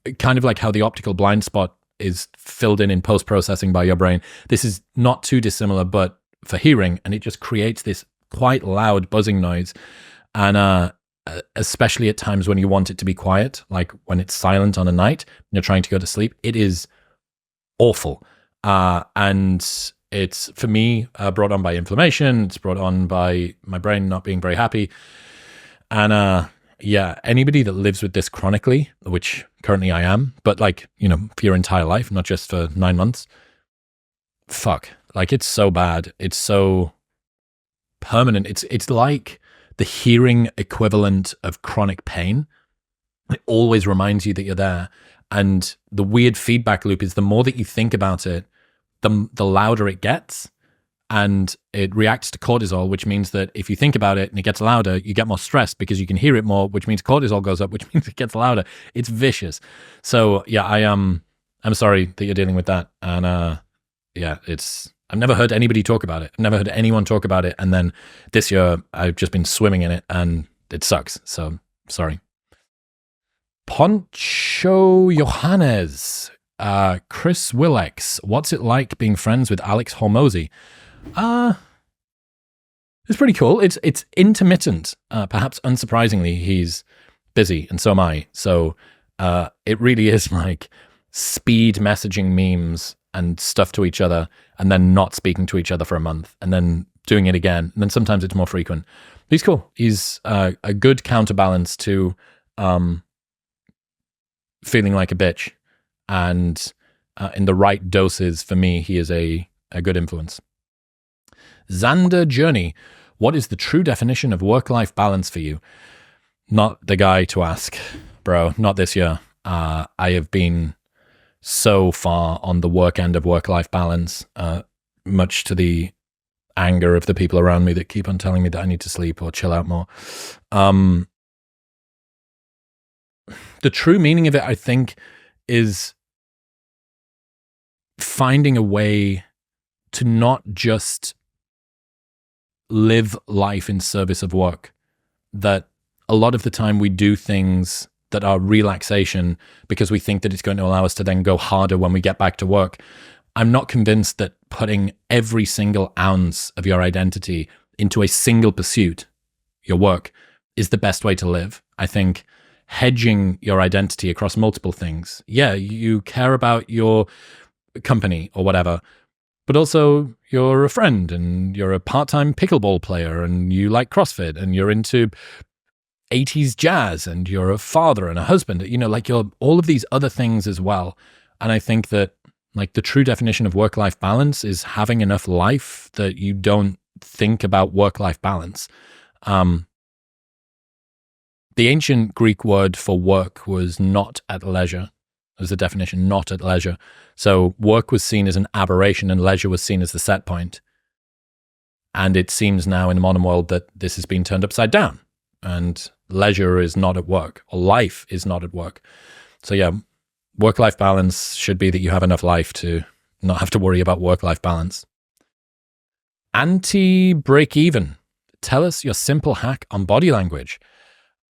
of like how the optical blind spot is filled in post-processing by your brain. This is not too dissimilar, but for hearing, and it just creates this quite loud buzzing noise. And especially at times when you want it to be quiet, like when it's silent on a night and you're trying to go to sleep, it is awful. And it's, for me, brought on by inflammation. It's brought on by my brain not being very happy. And yeah, anybody that lives with this chronically, which currently I am, but like, for your entire life, not just for 9 months, fuck. Like, it's so bad. It's so permanent. It's like the hearing equivalent of chronic pain. It always reminds you that you're there. And the weird feedback loop is the more that you think about it, the louder it gets. and it reacts to cortisol, which means that if you think about it and it gets louder, you get more stressed because you can hear it more, which means cortisol goes up, which means it gets louder. It's vicious. So yeah, I'm sorry that you're dealing with that. And yeah, I've never heard anybody talk about it. I've never heard anyone talk about it. And then this year I've just been swimming in it and it sucks. So sorry. Poncho Johannes, Chris Willex, what's it like being friends with Alex Hormozi? It's pretty cool. It's intermittent. Perhaps unsurprisingly, he's busy and so am I. So it really is like speed messaging memes and stuff to each other and then not speaking to each other for a month and then doing it again. And then sometimes it's more frequent. But he's cool. He's a good counterbalance to feeling like a bitch. And in the right doses, for me, he is a good influence. Xander Journey, what is the true definition of work-life balance for you? Not the guy to ask, bro. Not this year. I have been so far on the work end of work-life balance, much to the anger of the people around me that keep on telling me that I need to sleep or chill out more. The true meaning of it, I think, is finding a way to not just live life in service of work. That a lot of the time we do things that are relaxation because we think that it's going to allow us to then go harder when we get back to work. I'm not convinced that putting every single ounce of your identity into a single pursuit, your work, is the best way to live. I think hedging your identity across multiple things. Yeah, you care about your company or whatever, but also you're a friend and you're a part-time pickleball player and you like CrossFit and you're into 80s jazz and you're a father and a husband, like you're all of these other things as well. And I think that like the true definition of work-life balance is having enough life that you don't think about work-life balance. The ancient Greek word for work was not at leisure. As the definition, not at leisure. So work was seen as an aberration and leisure was seen as the set point. And it seems now in the modern world that this has been turned upside down and leisure is not at work or life is not at work. So yeah, work-life balance should be that you have enough life to not have to worry about work-life balance. Anti-break-even. Tell us your simple hack on body language.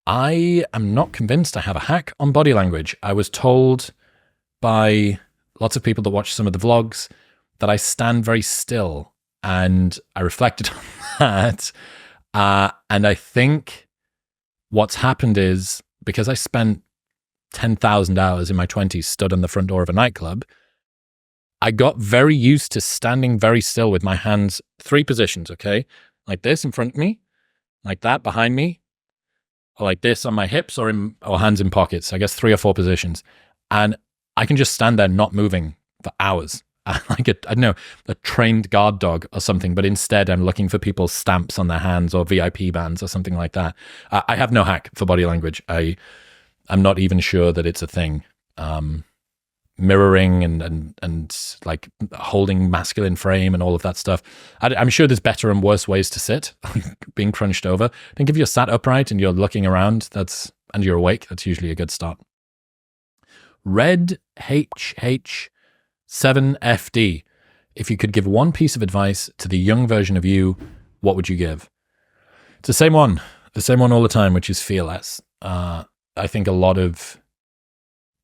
I am not convinced I have a hack on body language. I was told by lots of people that watch some of the vlogs that I stand very still, and I reflected on that. And I think what's happened is because I spent 10,000 hours in my 20s stood on the front door of a nightclub, I got very used to standing very still with my hands, 3 positions, okay? Like this in front of me, like that behind me, or like this on my hips or hands in pockets. I guess 3 or 4 positions. And I can just stand there not moving for hours. Like a trained guard dog or something, but instead I'm looking for people's stamps on their hands or VIP bands or something like that. I have no hack for body language. I'm not even sure that it's a thing. Mirroring and like holding masculine frame and all of that stuff. I'm sure there's better and worse ways to sit, being crunched over. I think if you're sat upright and you're looking around, and you're awake, that's usually a good start. Red HH7FD. If you could give one piece of advice to the young version of you, what would you give? It's the same one all the time, which is fear less. I think a lot of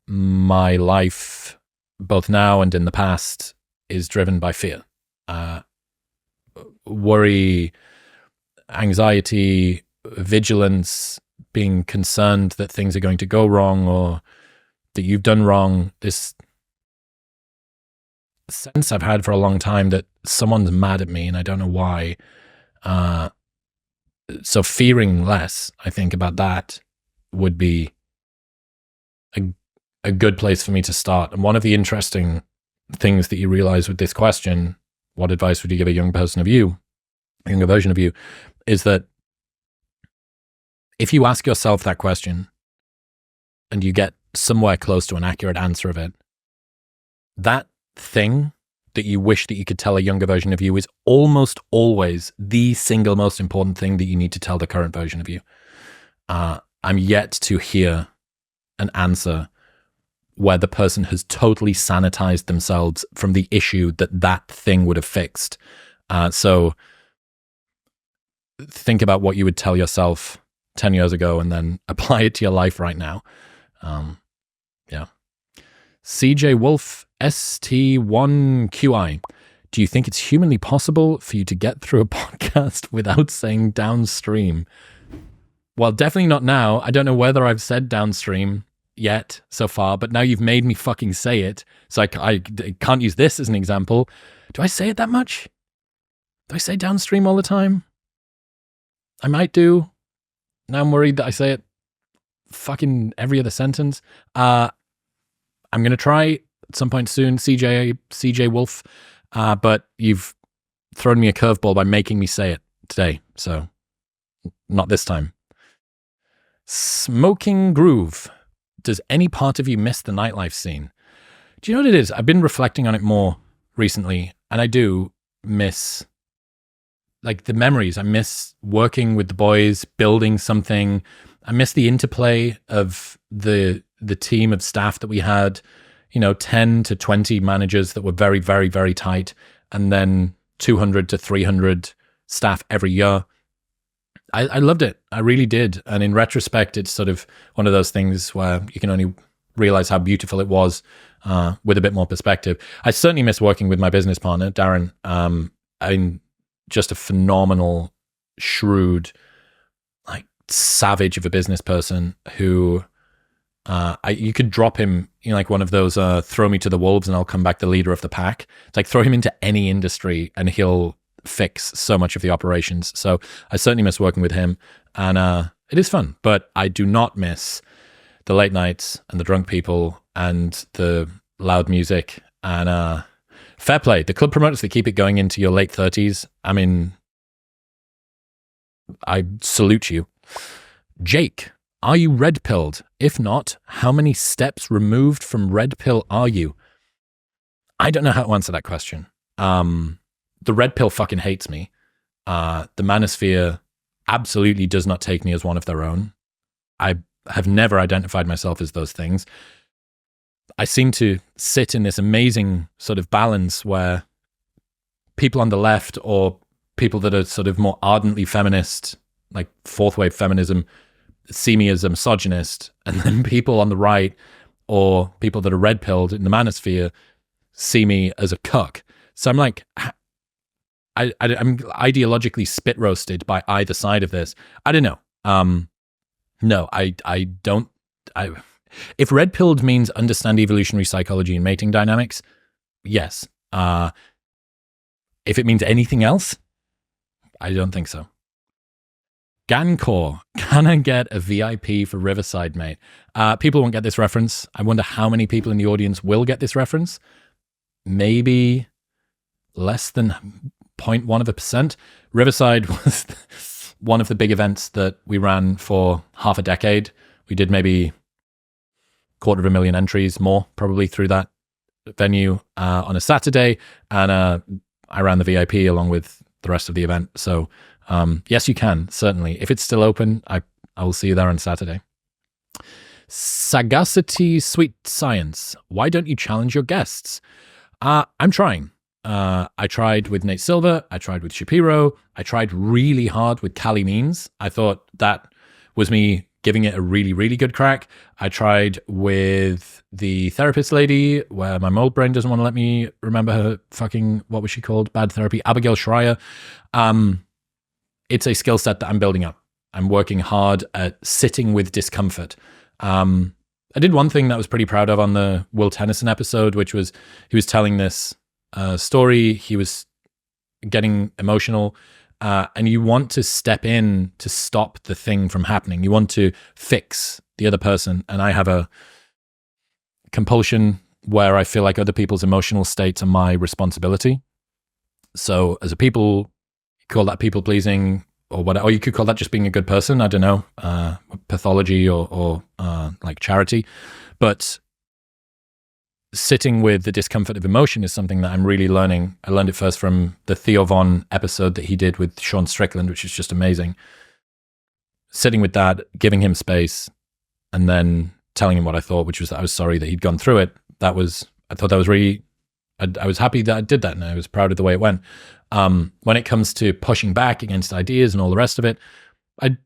my life, both now and in the past, is driven by fear. Worry, anxiety, vigilance, being concerned that things are going to go wrong or that you've done wrong. This sense I've had for a long time that someone's mad at me and I don't know why. So fearing less, I think, about that would be a good place for me to start. And one of the interesting things that you realize with this question, what advice would you give a younger version of you, is that if you ask yourself that question and you get somewhere close to an accurate answer of it, that thing that you wish that you could tell a younger version of you is almost always the single most important thing that you need to tell the current version of you. I'm yet to hear an answer where the person has totally sanitized themselves from the issue that thing would have fixed. So think about what you would tell yourself 10 years ago and then apply it to your life right now. Yeah. CJ Wolf ST1QI. Do you think it's humanly possible for you to get through a podcast without saying downstream? Well, definitely not now. I don't know whether I've said downstream yet so far, but now you've made me fucking say it. So I can't use this as an example. Do I say it that much? Do I say downstream all the time? I might do. Now I'm worried that I say it fucking every other sentence. I'm going to try at some point soon, CJ Wolf, but you've thrown me a curveball by making me say it today. So not this time. Smoking Groove. Does any part of you miss the nightlife scene? Do you know what it is? I've been reflecting on it more recently, and I do miss like the memories. I miss working with the boys, building something. I miss the interplay of the team of staff that we had, 10 to 20 managers that were very, very, very tight, and then 200 to 300 staff every year. I loved it. I really did. And in retrospect, it's sort of one of those things where you can only realize how beautiful it was with a bit more perspective. I certainly miss working with my business partner, Darren. I'm just a phenomenal, shrewd, like savage of a business person who you could drop him in like one of those throw me to the wolves and I'll come back the leader of the pack. It's like throw him into any industry and he'll fix so much of the operations. So I certainly miss working with him, and it is fun, but I do not miss the late nights and the drunk people and the loud music. And fair play, the club promoters that keep it going into your late 30s, I mean, I salute you. Jake, are you red-pilled? If not, how many steps removed from red pill are you? I don't know how to answer that question. The red pill fucking hates me. The manosphere absolutely does not take me as one of their own. I have never identified myself as those things. I seem to sit in this amazing sort of balance where people on the left or people that are sort of more ardently feminist, like fourth wave feminism, see me as a misogynist, and then people on the right or people that are red-pilled in the manosphere see me as a cuck. So I'm like, I'm ideologically spit roasted by either side of this. I don't know. No, I don't. If red-pilled means understand evolutionary psychology and mating dynamics, yes. If it means anything else, I don't think so. Gancor, can I get a VIP for Riverside, mate? People won't get this reference. I wonder how many people in the audience will get this reference. Maybe less than 0.1%. Riverside was one of the big events that we ran for half a decade. We did maybe 250,000 entries, more probably, through that venue on a Saturday, and I ran the VIP along with the rest of the event. So yes, you can, certainly. If it's still open, I will see you there on Saturday. Sagacity Sweet Science, why don't you challenge your guests? I'm trying. I tried with Nate Silver. I tried with Shapiro. I tried really hard with Callie Means. I thought that was me giving it a really, really good crack. I tried with the therapist lady where my mold brain doesn't want to let me remember her fucking, what was she called? Bad therapy. Abigail Schreier. It's a skill set that I'm building up. I'm working hard at sitting with discomfort. I did one thing that I was pretty proud of on the Will Tennyson episode, which was he was telling this story. He was getting emotional, and you want to step in to stop the thing from happening. You want to fix the other person. And I have a compulsion where I feel like other people's emotional states are my responsibility. So as a people, you call that people pleasing or whatever, or you could call that just being a good person. I don't know, pathology or like charity. But sitting with the discomfort of emotion is something that I'm really learning. I learned it first from the Theo Von episode that he did with Sean Strickland, which is just amazing. Sitting with that, giving him space, and then telling him what I thought, which was that I was sorry that he'd gone through it. I thought that was really, I was happy that I did that, and I was proud of the way it went. When it comes to pushing back against ideas and all the rest of it, I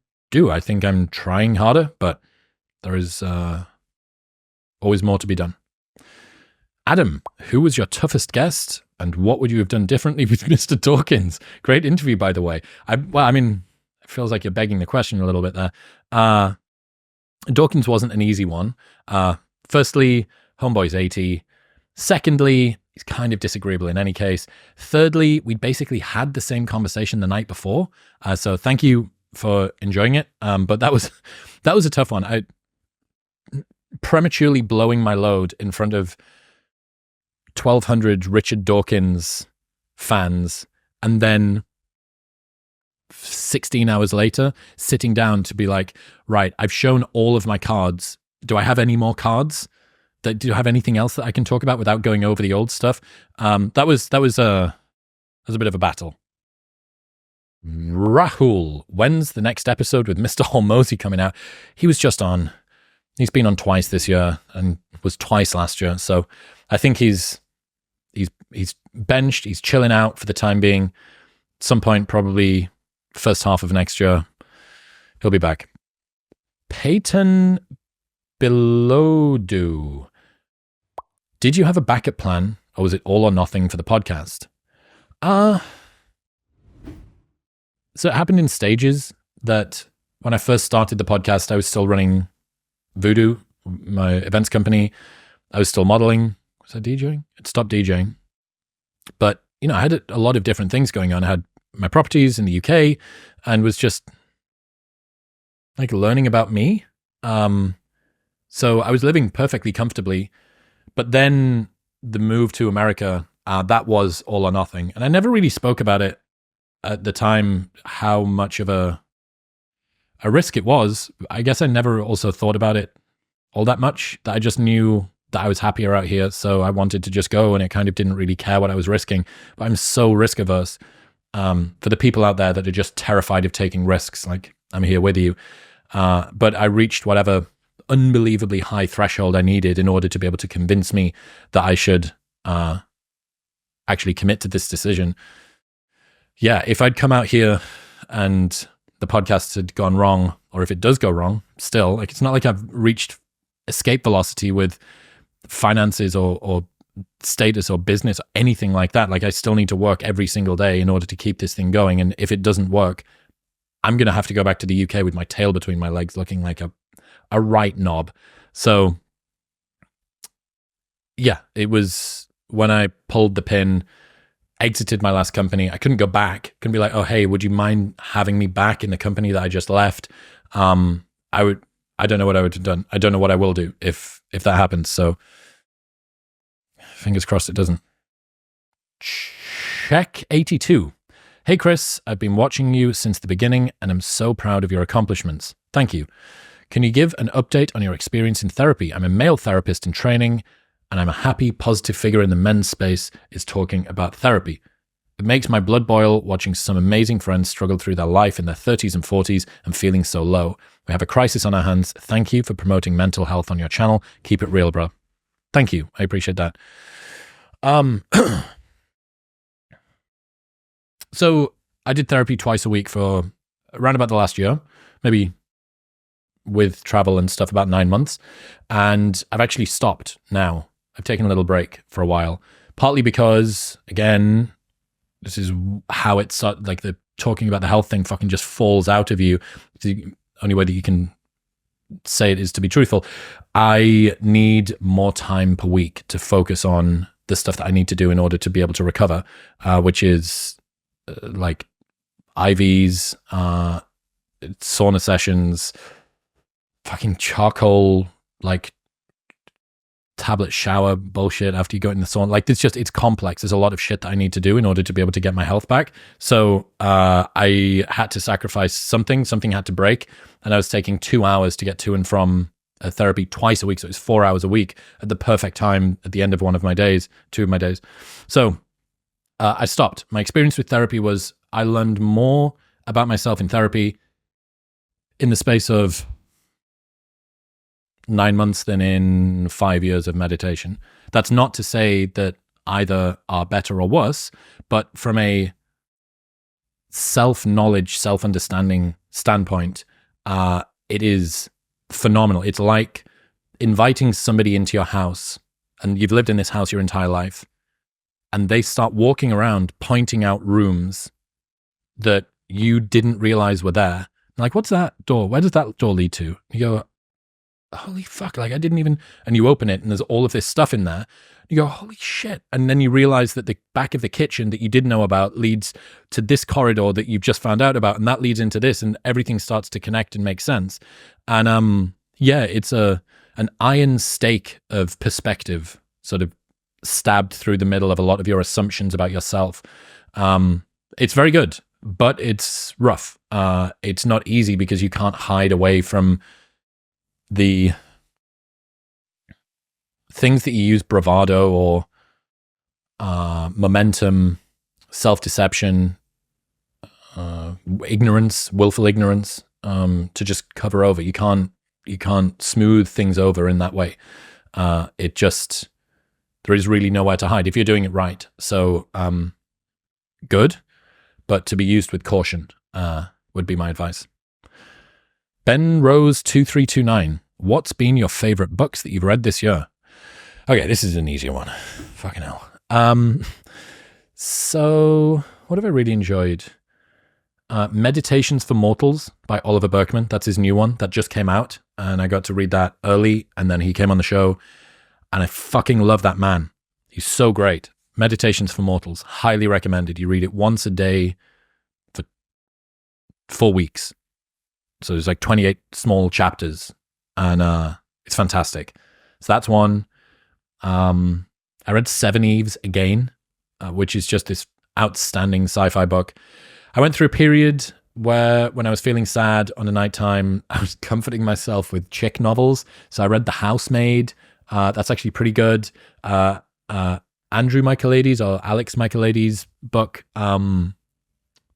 think I'm trying harder, but there is always more to be done. Adam, who was your toughest guest, and what would you have done differently with Mr. Dawkins? Great interview, by the way. It feels like you're begging the question a little bit there. Dawkins wasn't an easy one. Firstly, homeboy's 80. Secondly, he's kind of disagreeable in any case. Thirdly, we basically had the same conversation the night before. So thank you for enjoying it. But that was a tough one. I prematurely blowing my load in front of 1,200 Richard Dawkins fans, and then 16 hours later, sitting down to be like, right, I've shown all of my cards. Do I have any more cards? Do you have anything else that I can talk about without going over the old stuff? That was a bit of a battle. Rahul, when's the next episode with Mr. Hormozi coming out? He was just on. He's been on twice this year and was twice last year. So I think he's benched. He's chilling out for the time being. At some point, probably first half of next year, he'll be back. Peyton Belodu, did you have a backup plan, or was it all or nothing for the podcast? So it happened in stages. That when I first started the podcast, I was still running Voodoo, my events company. I was still modeling. Was I DJing? I'd stopped DJing. But, I had a lot of different things going on. I had my properties in the UK and was just like learning about me. So I was living perfectly comfortably. But then the move to America, that was all or nothing. And I never really spoke about it at the time, how much of a risk it was. I guess I never also thought about it all that much. That I just knew that I was happier out here, so I wanted to just go, and it kind of didn't really care what I was risking. But I'm so risk averse. For the people out there that are just terrified of taking risks, like I'm here with you. But I reached whatever unbelievably high threshold I needed in order to be able to convince me that I should actually commit to this decision. Yeah, if I'd come out here and the podcast had gone wrong, or if it does go wrong, still, like, it's not like I've reached escape velocity with finances or status or business or anything like that. Like, I still need to work every single day in order to keep this thing going. And if it doesn't work, I'm going to have to go back to the UK with my tail between my legs, looking like a right knob. So yeah, it was when I pulled the pin, exited my last company. I couldn't go back. Couldn't be like, oh, hey, would you mind having me back in the company that I just left? I don't know what I would have done. I don't know what I will do if that happens. So fingers crossed it doesn't. Check 82. Hey, Chris, I've been watching you since the beginning and I'm so proud of your accomplishments. Thank you. Can you give an update on your experience in therapy? I'm a male therapist in training and I'm a happy, positive figure in the men's space is talking about therapy. It makes my blood boil watching some amazing friends struggle through their life in their 30s and 40s and feeling so low. We have a crisis on our hands. Thank you for promoting mental health on your channel. Keep it real, bro. Thank you. I appreciate that. So I did therapy twice a week for around about the last year, maybe with travel and stuff about 9 months. And I've actually stopped now. I've taken a little break for a while, partly because, again, this is how it's like the talking about the health thing fucking just falls out of you. The only way that you can say it is to be truthful. I need more time per week to focus on the stuff that I need to do in order to be able to recover, which is like IVs, sauna sessions, fucking charcoal, like tablet shower bullshit after you go in the sauna. Like, it's complex. There's a lot of shit that I need to do in order to be able to get my health back. So I had to sacrifice something had to break. And I was taking 2 hours to get to and from therapy twice a week. So it was 4 hours a week at the perfect time at the end of one of my days, 2 of my days. So I stopped. My experience with therapy was I learned more about myself in therapy in the space of 9 months than in 5 years of meditation. That's not to say that either are better or worse, but from a self-knowledge, self-understanding standpoint, it is phenomenal. It's like inviting somebody into your house, and you've lived in this house your entire life, and they start walking around pointing out rooms that you didn't realize were there. Like, what's that door? Where does that door lead to? You go, holy fuck, like I didn't even, and you open it and there's all of this stuff in there. You go, holy shit. And then you realize that the back of the kitchen that you didn't know about leads to this corridor that you've just found out about, and that leads into this, and everything starts to connect and make sense. And yeah, it's an iron stake of perspective sort of stabbed through the middle of a lot of your assumptions about yourself. It's very good, but it's rough. It's not easy because you can't hide away from the things that you use bravado or momentum, self-deception, ignorance, willful ignorance, to just cover over. You can't smooth things over in that way. It just, there is really nowhere to hide if you're doing it right. So good, but to be used with caution would be my advice. Ben Rose 2329. What's been your favorite books that you've read this year? Okay, this is an easier one. Fucking hell. So what have I really enjoyed? Meditations for Mortals by Oliver Burkeman. That's his new one that just came out, and I got to read that early, and then he came on the show, and I fucking love that man. He's so great. Meditations for Mortals, highly recommended. You read it once a day for 4 weeks. So there's like 28 small chapters, and it's fantastic. So that's one. I read Seven Eves again, which is just this outstanding sci-fi book. I went through a period where when I was feeling sad on a nighttime, I was comforting myself with chick novels. So I read The Housemaid. That's actually pretty good. Andrew Michaelides or Alex Michaelides' book, The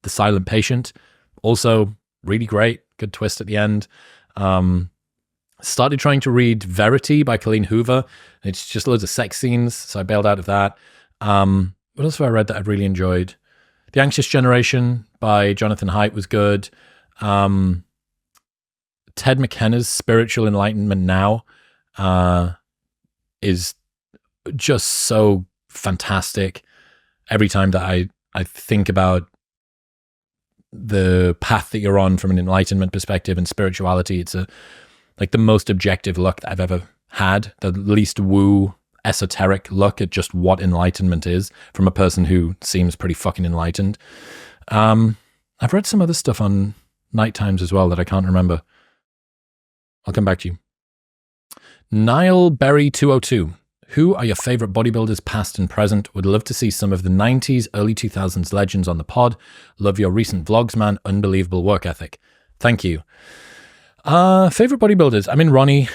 Silent Patient, also really great. Good twist at the end. Started trying to read Verity by Colleen Hoover. It's just loads of sex scenes, so I bailed out of that. What else have I read that I've really enjoyed? The Anxious Generation by Jonathan Haidt was good. Ted McKenna's Spiritual Enlightenment Now is just so fantastic. Every time that I think about the path that you're on from an enlightenment perspective and spirituality, it's like the most objective look that I've ever had, the least woo esoteric look at just what enlightenment is from a person who seems pretty fucking enlightened. I've read some other stuff on night times as well that I can't remember. I'll come back to you. Niall Berry 202. Who are your favorite bodybuilders past and present? Would love to see some of the 90s, early 2000s legends on the pod. Love your recent vlogs, man. Unbelievable work ethic. Thank you. Favorite bodybuilders. I mean, Ronnie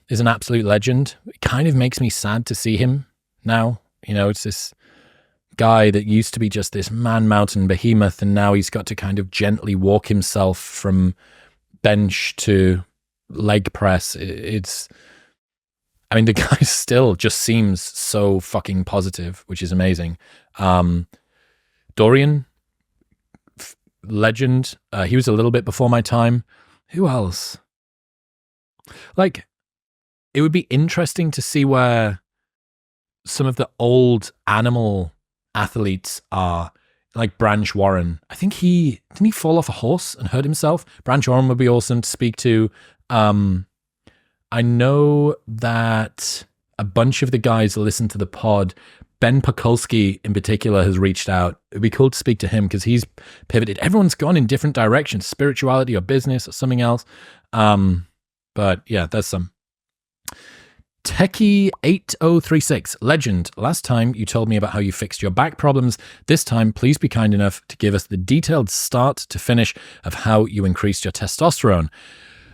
is an absolute legend. It kind of makes me sad to see him now. You know, it's this guy that used to be just this man-mountain behemoth, and now he's got to kind of gently walk himself from bench to leg press. I mean, the guy still just seems so fucking positive, which is amazing. Dorian, legend. He was a little bit before my time. Who else? Like, it would be interesting to see where some of the old animal athletes are, like Branch Warren. I think didn't he fall off a horse and hurt himself? Branch Warren would be awesome to speak to. I know that a bunch of the guys that listen to the pod, Ben Pakulski in particular, has reached out. It'd be cool to speak to him because he's pivoted. Everyone's gone in different directions, spirituality or business or something else. But yeah, there's some. Techie8036, legend. Last time you told me about how you fixed your back problems. This time, please be kind enough to give us the detailed start to finish of how you increased your testosterone.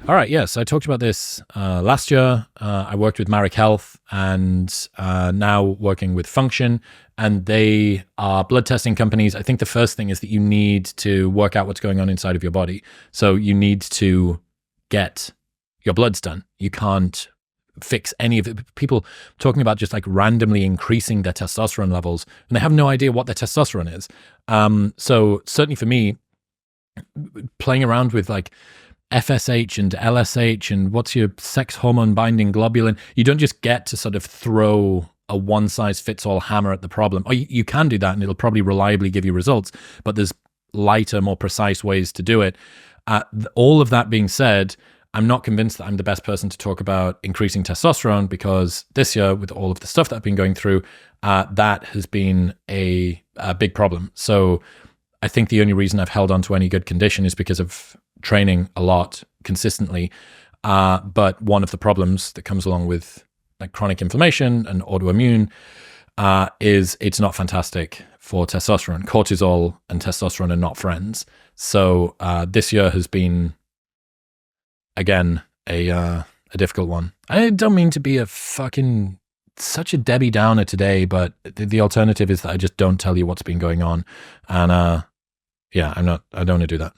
All right, yes, I talked about this last year. I worked with Marek Health and now working with Function, and they are blood testing companies. I think the first thing is that you need to work out what's going on inside of your body. So you need to get your bloods done. You can't fix any of it. People talking about just like randomly increasing their testosterone levels, and they have no idea what their testosterone is. So certainly for me, playing around with like FSH and LSH and what's your sex hormone binding globulin, you don't just get to sort of throw a one-size-fits-all hammer at the problem. Or you can do that and it'll probably reliably give you results, but there's lighter, more precise ways to do it. All of that being said, I'm not convinced that I'm the best person to talk about increasing testosterone, because this year, with all of the stuff that I've been going through, that has been a big problem. So I think the only reason I've held on to any good condition is because of training a lot consistently. But one of the problems that comes along with like chronic inflammation and autoimmune is it's not fantastic for testosterone. Cortisol and testosterone are not friends. So this year has been, again, a difficult one. I don't mean to be such a Debbie Downer today, but the alternative is that I just don't tell you what's been going on. And I don't want to do that.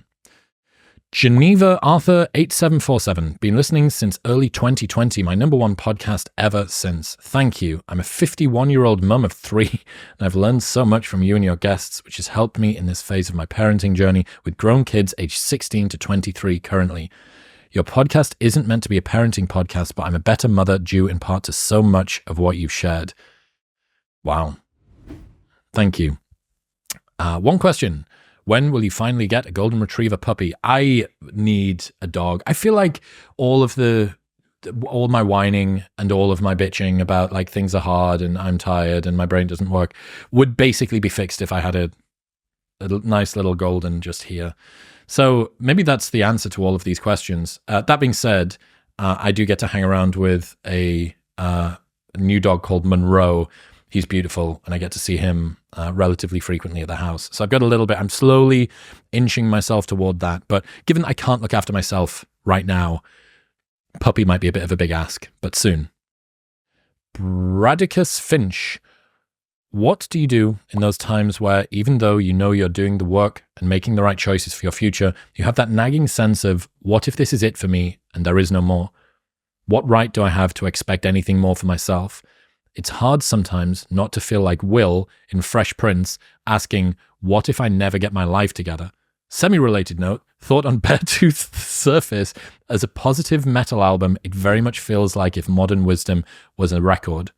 Geneva Arthur 8747, been listening since early 2020, my number one podcast ever since. Thank you. I'm a 51-year-old mum of 3, and I've learned so much from you and your guests, which has helped me in this phase of my parenting journey with grown kids aged 16 to 23 currently. Your podcast isn't meant to be a parenting podcast, but I'm a better mother due in part to so much of what you've shared. Wow. Thank you. One question. When will you finally get a golden retriever puppy? I need a dog. I feel like all my whining and all of my bitching about like things are hard and I'm tired and my brain doesn't work would basically be fixed if I had a nice little golden just here. So maybe that's the answer to all of these questions. That being said, I do get to hang around with a new dog called Monroe. He's beautiful, and I get to see him relatively frequently at the house. So I've got a little bit, I'm slowly inching myself toward that. But given I can't look after myself right now, puppy might be a bit of a big ask, but soon. Bradicus Finch. What do you do in those times where, even though you know you're doing the work and making the right choices for your future, you have that nagging sense of, what if this is it for me and there is no more? What right do I have to expect anything more for myself? It's hard sometimes not to feel like Will in Fresh Prince asking, what if I never get my life together? Semi-related note, thought on Beartooth's surface as a positive metal album, it very much feels like if Modern Wisdom was a record.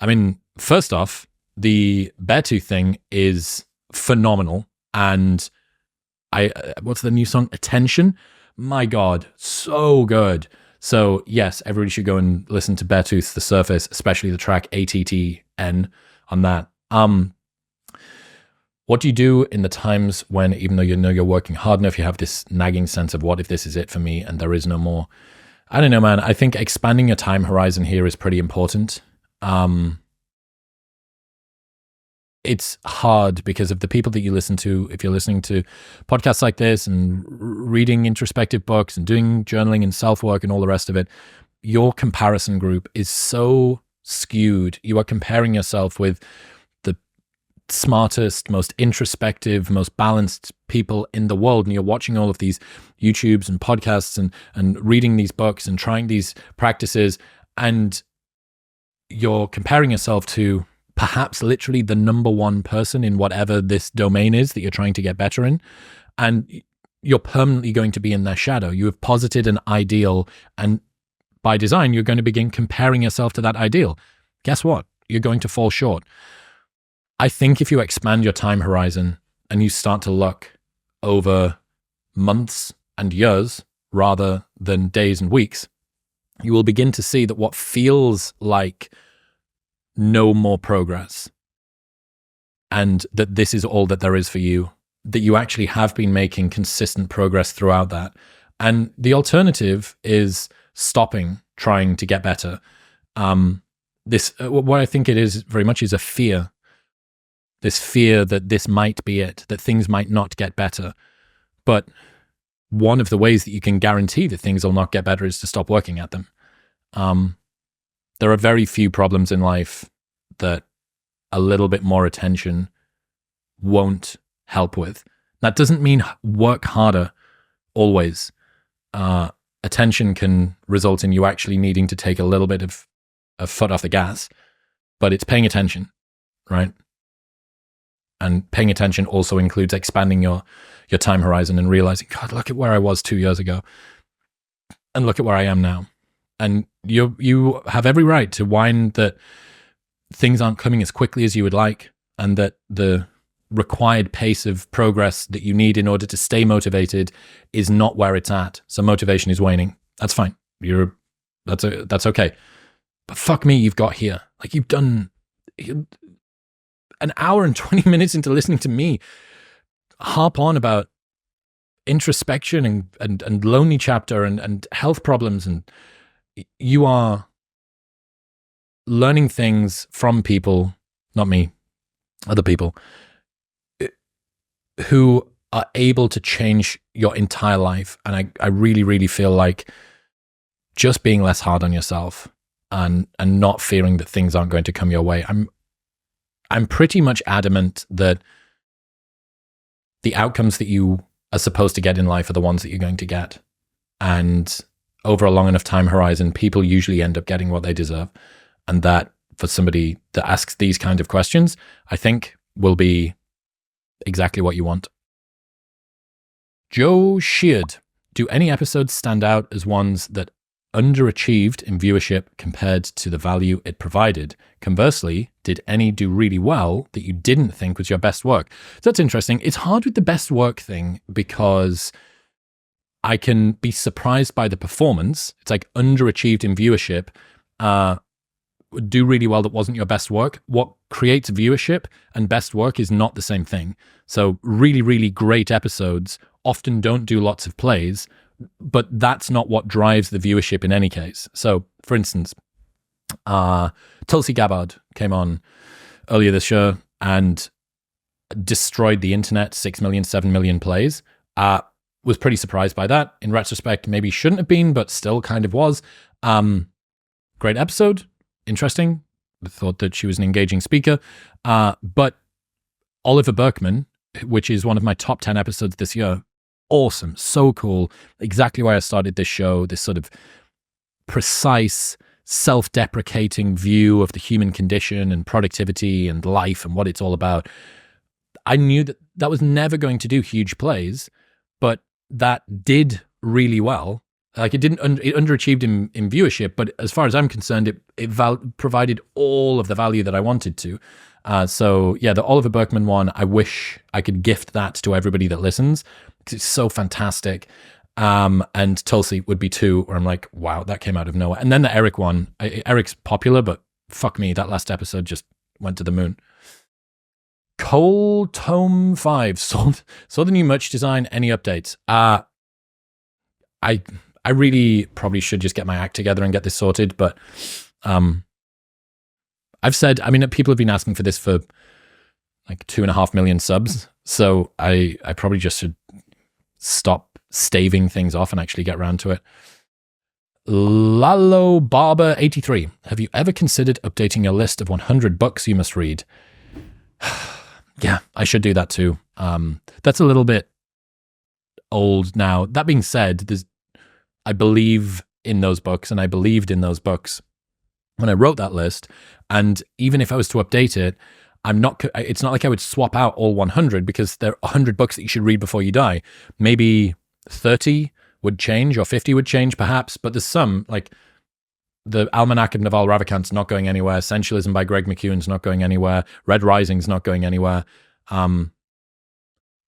I mean, first off, the Beartooth thing is phenomenal. And what's the new song? Attention? My God, so good. So yes, everybody should go and listen to Beartooth The Surface, especially the track ATTN on that. What do you do in the times when, even though you know you're working hard enough, you have this nagging sense of, what if this is it for me and there is no more? I don't know, man. I think expanding your time horizon here is pretty important. It's hard because of the people that you listen to. If you're listening to podcasts like this and reading introspective books and doing journaling and self-work and all the rest of it, your comparison group is so skewed. You are comparing yourself with the smartest, most introspective, most balanced people in the world. And you're watching all of these YouTubes and podcasts and reading these books and trying these practices. And you're comparing yourself to perhaps literally the number one person in whatever this domain is that you're trying to get better in. And you're permanently going to be in their shadow. You have posited an ideal, and by design, you're going to begin comparing yourself to that ideal. Guess what? You're going to fall short. I think if you expand your time horizon and you start to look over months and years rather than days and weeks, you will begin to see that what feels like no more progress, and that this is all that there is for you, that you actually have been making consistent progress throughout that. And the alternative is stopping trying to get better. What I think it is very much is a fear. This fear that this might be it, that things might not get better. But one of the ways that you can guarantee that things will not get better is to stop working at them. There are very few problems in life that a little bit more attention won't help with. That doesn't mean work harder always. Attention can result in you actually needing to take a little bit of a foot off the gas, but it's paying attention, right? And paying attention also includes expanding your time horizon and realizing, God, look at where I was 2 years ago and look at where I am now. And you have every right to whine that things aren't coming as quickly as you would like, and that the required pace of progress that you need in order to stay motivated is not where it's at. So motivation is waning. That's fine. That's okay. But fuck me, you've got here. Like, you've done an hour and 20 minutes into listening to me harp on about introspection and lonely chapter and health problems, and you are learning things from people, not me, other people, who are able to change your entire life. And I really, really feel like just being less hard on yourself and not fearing that things aren't going to come your way. I'm pretty much adamant that the outcomes that you are supposed to get in life are the ones that you're going to get. And over a long enough time horizon, people usually end up getting what they deserve. And that, for somebody that asks these kind of questions, I think will be exactly what you want. Joe Sheard, do any episodes stand out as ones that underachieved in viewership compared to the value it provided? Conversely, did any do really well that you didn't think was your best work? So that's interesting. It's hard with the best work thing because I can be surprised by the performance. It's like underachieved in viewership, do really well that wasn't your best work. What creates viewership and best work is not the same thing. So really, really great episodes often don't do lots of plays, but that's not what drives the viewership in any case. So, for instance, Tulsi Gabbard came on earlier this year and destroyed the internet, 6 million, 7 million plays. Was pretty surprised by that. In retrospect, maybe shouldn't have been, but still kind of was. Great episode. Interesting. I thought that she was an engaging speaker. But Oliver Burkeman, which is one of my top 10 episodes this year, awesome, so cool. Exactly why I started this show, this sort of precise, self-deprecating view of the human condition and productivity and life and what it's all about. I knew that that was never going to do huge plays, but that did really well. Like, it underachieved in viewership, but as far as I'm concerned, it provided all of the value that I wanted to. So yeah, the Oliver Burkeman one, I wish I could gift that to everybody that listens because it's so fantastic. And Tulsi would be two, where I'm like, wow, that came out of nowhere. And then the Eric one, Eric's popular, but fuck me, that last episode just went to the moon. Cole Tome 5 saw the new merch design. Any updates? I really probably should just get my act together and get this sorted, but I've said, I mean, people have been asking for this for like 2.5 million subs, so I probably just should stop staving things off and actually get around to it. Lalo Barber 83, have you ever considered updating your list of 100 books you must read? Yeah, I should do that too. That's a little bit old now. That being said, I believe in those books, and I believed in those books when I wrote that list. And even if I was to update it, it's not like I would swap out all 100, because there are 100 books that you should read before you die. Maybe 30 would change, or 50 would change perhaps, but there's some, like the Almanac of Naval Ravikant's not going anywhere. Essentialism by Greg McKeown's not going anywhere. Red Rising's not going anywhere. I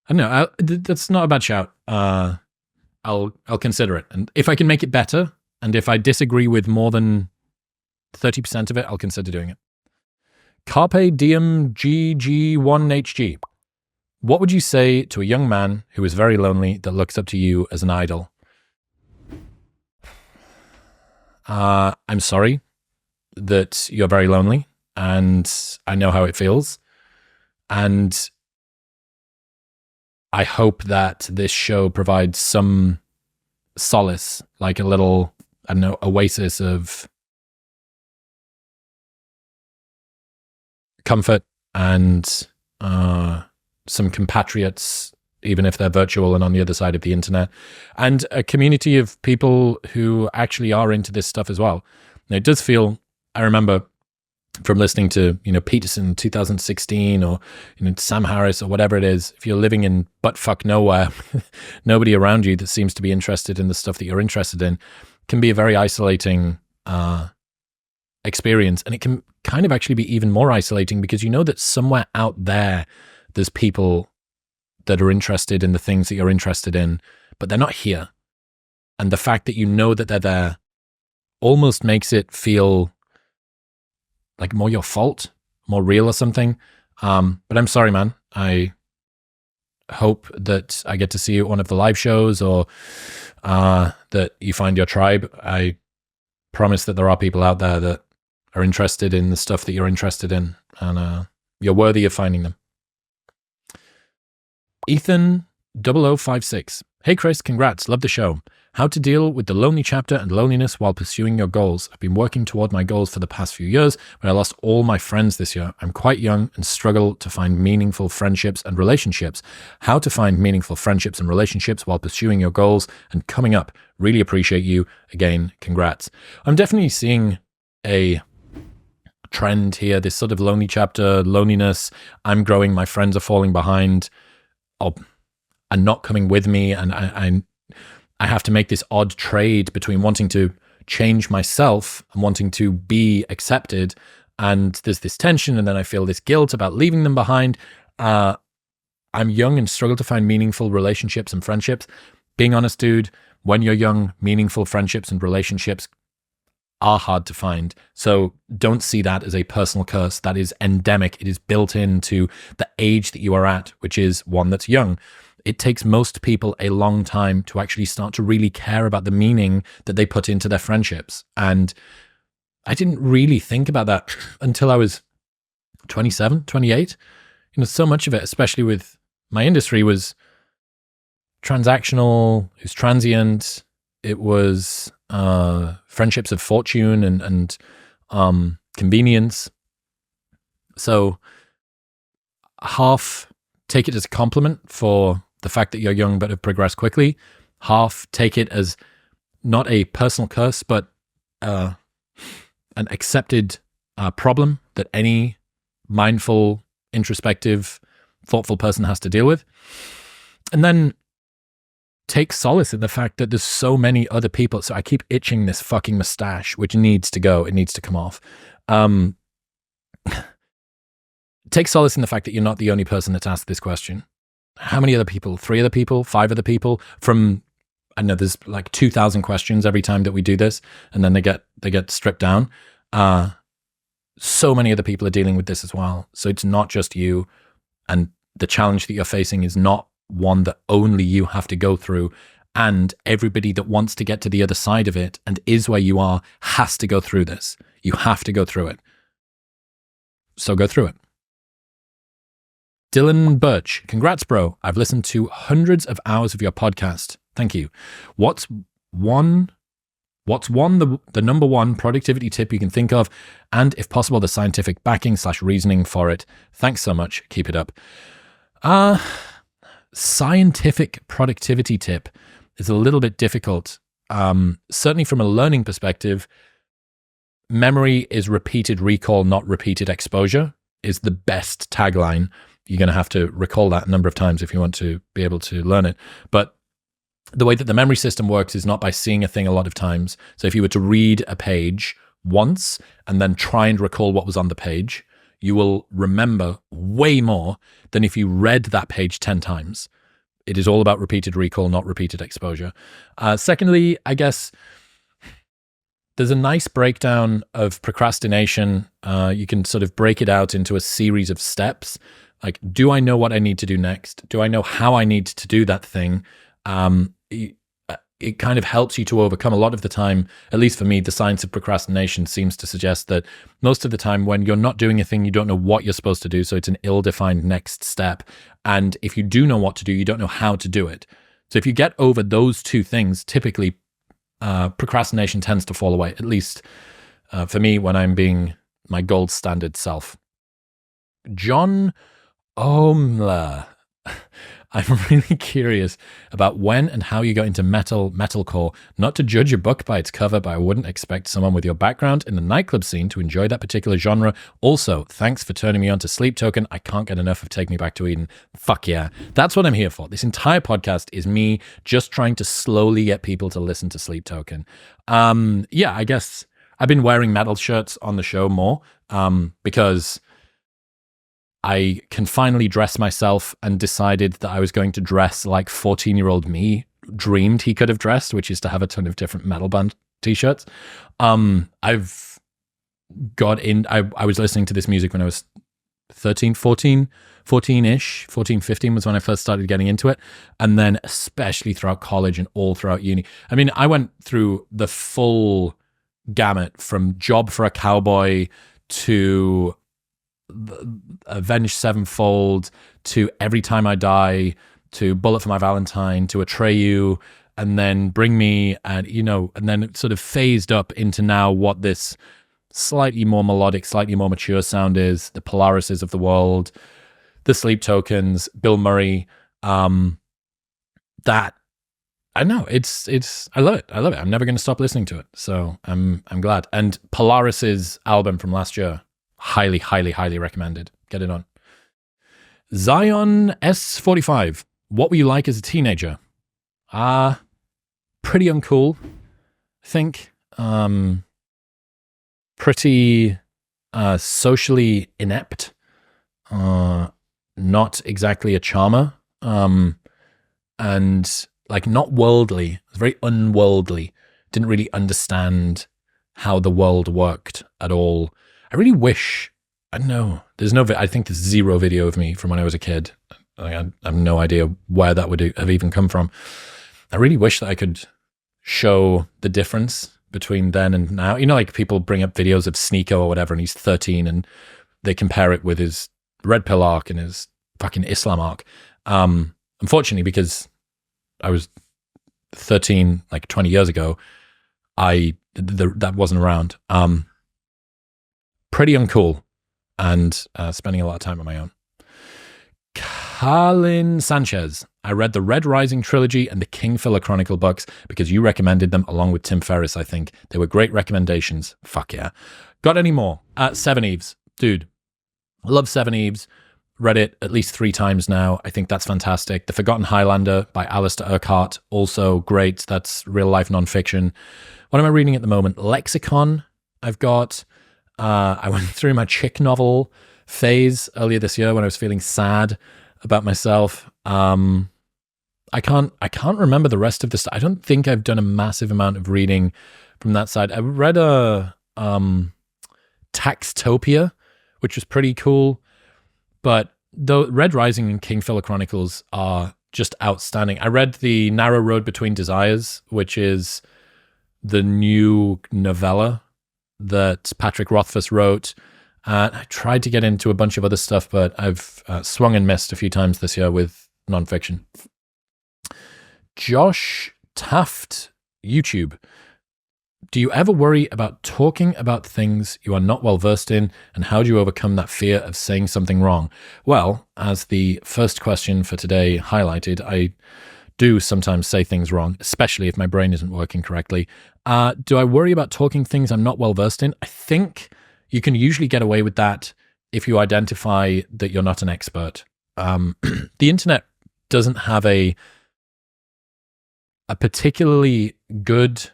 don't know. That's not a bad shout. I'll consider it. And if I can make it better, and if I disagree with more than 30% of it, I'll consider doing it. Carpe Diem GG1HG. What would you say to a young man who is very lonely that looks up to you as an idol? I'm sorry that you're very lonely, and I know how it feels. And I hope that this show provides some solace, like a little, I don't know, oasis of comfort and some compatriots, even if they're virtual and on the other side of the internet, and a community of people who actually are into this stuff as well. Now, it does feel, I remember from listening to, Peterson 2016 or, Sam Harris or whatever it is, if you're living in buttfuck nowhere, nobody around you that seems to be interested in the stuff that you're interested in, can be a very isolating experience. And it can kind of actually be even more isolating because you know that somewhere out there's people that are interested in the things that you're interested in, but they're not here. And the fact that you know that they're there almost makes it feel like more your fault, more real or something. But I'm sorry, man. I hope that I get to see you at one of the live shows or that you find your tribe. I promise that there are people out there that are interested in the stuff that you're interested in, and you're worthy of finding them. Ethan 0056. Hey Chris, congrats. Love the show. How to deal with the lonely chapter and loneliness while pursuing your goals. I've been working toward my goals for the past few years, but I lost all my friends this year. I'm quite young and struggle to find meaningful friendships and relationships. How to find meaningful friendships and relationships while pursuing your goals and coming up. Really appreciate you. Again, congrats. I'm definitely seeing a trend here, this sort of lonely chapter, loneliness. I'm growing, my friends are falling behind and not coming with me, and I have to make this odd trade between wanting to change myself and wanting to be accepted, and there's this tension, and then I feel this guilt about leaving them behind. I'm young and struggle to find meaningful relationships and friendships. Being honest, dude, when you're young, meaningful friendships and relationships are hard to find. So don't see that as a personal curse. That is endemic. It is built into the age that you are at, which is one that's young. It takes most people a long time to actually start to really care about the meaning that they put into their friendships. And I didn't really think about that until I was 27, 28. So much of it, especially with my industry, was transactional, it was transient, it was friendships of fortune and convenience. So half take it as a compliment for the fact that you're young but have progressed quickly. Half take it as not a personal curse, but an accepted problem that any mindful, introspective, thoughtful person has to deal with. And then take solace in the fact that there's so many other people. So I keep itching this fucking mustache, which needs to go. It needs to come off. Take solace in the fact that you're not the only person that's asked this question. How many other people? 3 other people? 5 other people? From, I know there's like 2,000 questions every time that we do this, and then they get stripped down. So many other people are dealing with this as well. So it's not just you, and the challenge that you're facing is not one that only you have to go through, and everybody that wants to get to the other side of it and is where you are has to go through this. You have to go through it. So go through it. Dylan Birch, congrats, bro. I've listened to hundreds of hours of your podcast. Thank you. What's the number one productivity tip you can think of, and if possible, the scientific backing / reasoning for it? Thanks so much. Keep it up. Scientific productivity tip is a little bit difficult. Certainly from a learning perspective, memory is repeated recall, not repeated exposure, is the best tagline. You're going to have to recall that a number of times if you want to be able to learn it. But the way that the memory system works is not by seeing a thing a lot of times. So if you were to read a page once and then try and recall what was on the page, you will remember way more than if you read that page 10 times. It is all about repeated recall, not repeated exposure. Secondly, I guess there's a nice breakdown of procrastination. You can sort of break it out into a series of steps. Like, do I know what I need to do next? Do I know how I need to do that thing? It kind of helps you to overcome a lot of the time. At least for me, the science of procrastination seems to suggest that most of the time when you're not doing a thing, you don't know what you're supposed to do. So it's an ill-defined next step. And if you do know what to do, you don't know how to do it. So if you get over those two things, typically procrastination tends to fall away, at least for me when I'm being my gold standard self. John Omla. I'm really curious about when and how you got into metalcore. Not to judge a book by its cover, but I wouldn't expect someone with your background in the nightclub scene to enjoy that particular genre. Also, thanks for turning me on to Sleep Token. I can't get enough of Take Me Back to Eden. Fuck yeah. That's what I'm here for. This entire podcast is me just trying to slowly get people to listen to Sleep Token. Yeah, I guess I've been wearing metal shirts on the show more because I can finally dress myself, and decided that I was going to dress like 14-year-old me dreamed he could have dressed, which is to have a ton of different metal band t-shirts. I've got in, I was listening to this music when I was 13, 14-ish, 14, 15 was when I first started getting into it. And then especially throughout college and all throughout uni. I mean, I went through the full gamut from Job for a Cowboy to Avenged Sevenfold to Every Time I Die to Bullet for My Valentine to Atreyu, and then Bring Me, and and then it sort of phased up into now what this slightly more melodic, slightly more mature sound is, the Polarises of the world, the Sleep Tokens, Bill Murray. That I know it's I love it. I'm never going to stop listening to it. So I'm glad. And Polaris's album from last year, highly, highly, highly recommended. Get it on. Zion S45. What were you like as a teenager? Pretty uncool, I think. Pretty socially inept. Not exactly a charmer. And like not worldly. It was very unworldly. Didn't really understand how the world worked at all. I really wish, I don't know, I think there's zero video of me from when I was a kid. I have no idea where that would have even come from. I really wish that I could show the difference between then and now. Like people bring up videos of Sneeko or whatever, and he's 13, and they compare it with his Red Pill arc and his fucking Islam arc. Unfortunately, because I was 13, like 20 years ago, that wasn't around. Pretty uncool, and spending a lot of time on my own. Carlin Sanchez. I read the Red Rising trilogy and the Kingfiller Chronicle books because you recommended them along with Tim Ferriss, I think. They were great recommendations. Fuck yeah. Got any more? Seven Eves. Dude, I love Seven Eves. Read it at least 3 times now. I think that's fantastic. The Forgotten Highlander by Alistair Urquhart. Also great. That's real life nonfiction. What am I reading at the moment? Lexicon. I've got... I went through my chick novel phase earlier this year when I was feeling sad about myself. I can't remember the rest of this. I don't think I've done a massive amount of reading from that side. I read a Taxtopia, which was pretty cool. But the Red Rising and Kingfiller Chronicles are just outstanding. I read The Narrow Road Between Desires, which is the new novella that Patrick Rothfuss wrote. I tried to get into a bunch of other stuff, but I've swung and missed a few times this year with nonfiction. Josh Taft, YouTube. Do you ever worry about talking about things you are not well versed in, and how do you overcome that fear of saying something wrong? Well, as the first question for today highlighted, I do sometimes say things wrong, especially if my brain isn't working correctly. Do I worry about talking things I'm not well versed in? I think you can usually get away with that if you identify that you're not an expert. The internet doesn't have a particularly good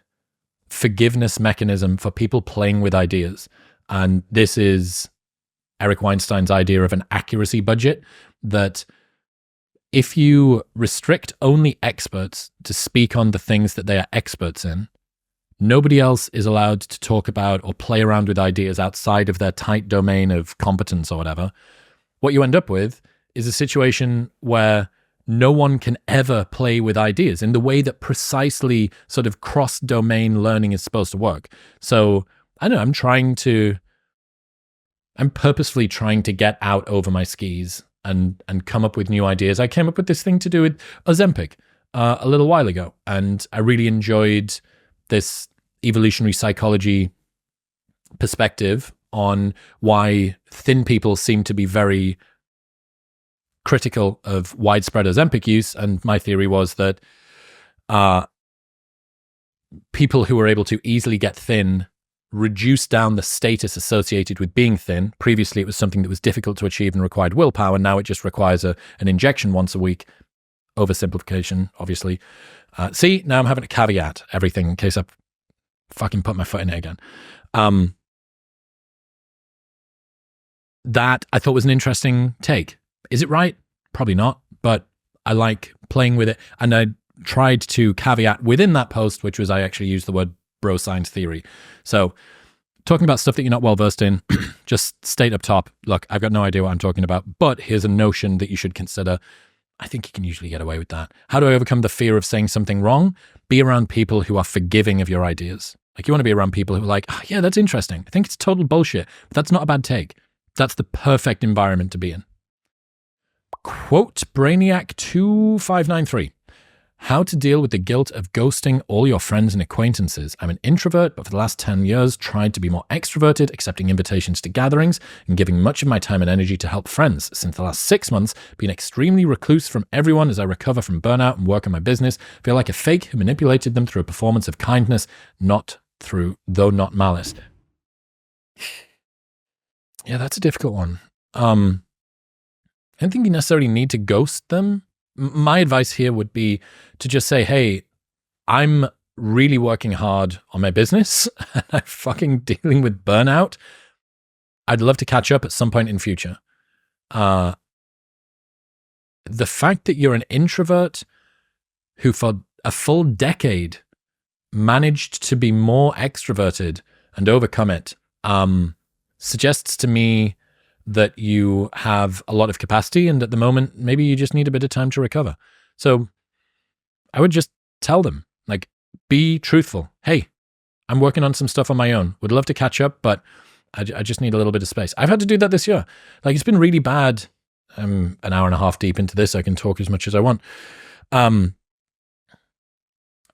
forgiveness mechanism for people playing with ideas. And this is Eric Weinstein's idea of an accuracy budget, that if you restrict only experts to speak on the things that they are experts in, nobody else is allowed to talk about or play around with ideas outside of their tight domain of competence or whatever. What you end up with is a situation where no one can ever play with ideas in the way that precisely sort of cross-domain learning is supposed to work. So, I don't know, I'm purposefully trying to get out over my skis and come up with new ideas. I came up with this thing to do with Ozempic a little while ago, and I really enjoyed this evolutionary psychology perspective on why thin people seem to be very critical of widespread Ozempic use. And my theory was that people who were able to easily get thin reduce down the status associated with being thin. Previously, it was something that was difficult to achieve and required willpower. Now it just requires an injection once a week. Oversimplification, obviously. See, now I'm having to caveat everything in case I fucking put my foot in it again. That I thought was an interesting take. Is it right? Probably not, but I like playing with it. And I tried to caveat within that post, which was I actually used the word bro science theory. So talking about stuff that you're not well versed in, just state up top, look, I've got no idea what I'm talking about, but here's a notion that you should consider. I think you can usually get away with that. How do I overcome the fear of saying something wrong? Be around people who are forgiving of your ideas. Like, you want to be around people who are like, oh, yeah, that's interesting. I think it's total bullshit, but that's not a bad take. That's the perfect environment to be in. Quote Brainiac 2593. How to deal with the guilt of ghosting all your friends and acquaintances. I'm an introvert, but for the last 10 years tried to be more extroverted, accepting invitations to gatherings and giving much of my time and energy to help friends. Since the last 6 months, been extremely recluse from everyone as I recover from burnout and work on my business. Feel like a fake who manipulated them through a performance of kindness, though not malice. Yeah, that's a difficult one. I don't think you necessarily need to ghost them. My advice here would be to just say, hey, I'm really working hard on my business. I'm fucking dealing with burnout. I'd love to catch up at some point in future. The fact that you're an introvert who for a full decade managed to be more extroverted and overcome it suggests to me that you have a lot of capacity, and at the moment, maybe you just need a bit of time to recover. So I would just tell them, like, be truthful. Hey, I'm working on some stuff on my own. Would love to catch up, but I just need a little bit of space. I've had to do that this year. Like, it's been really bad. I'm an hour and a half deep into this. I can talk as much as I want. I've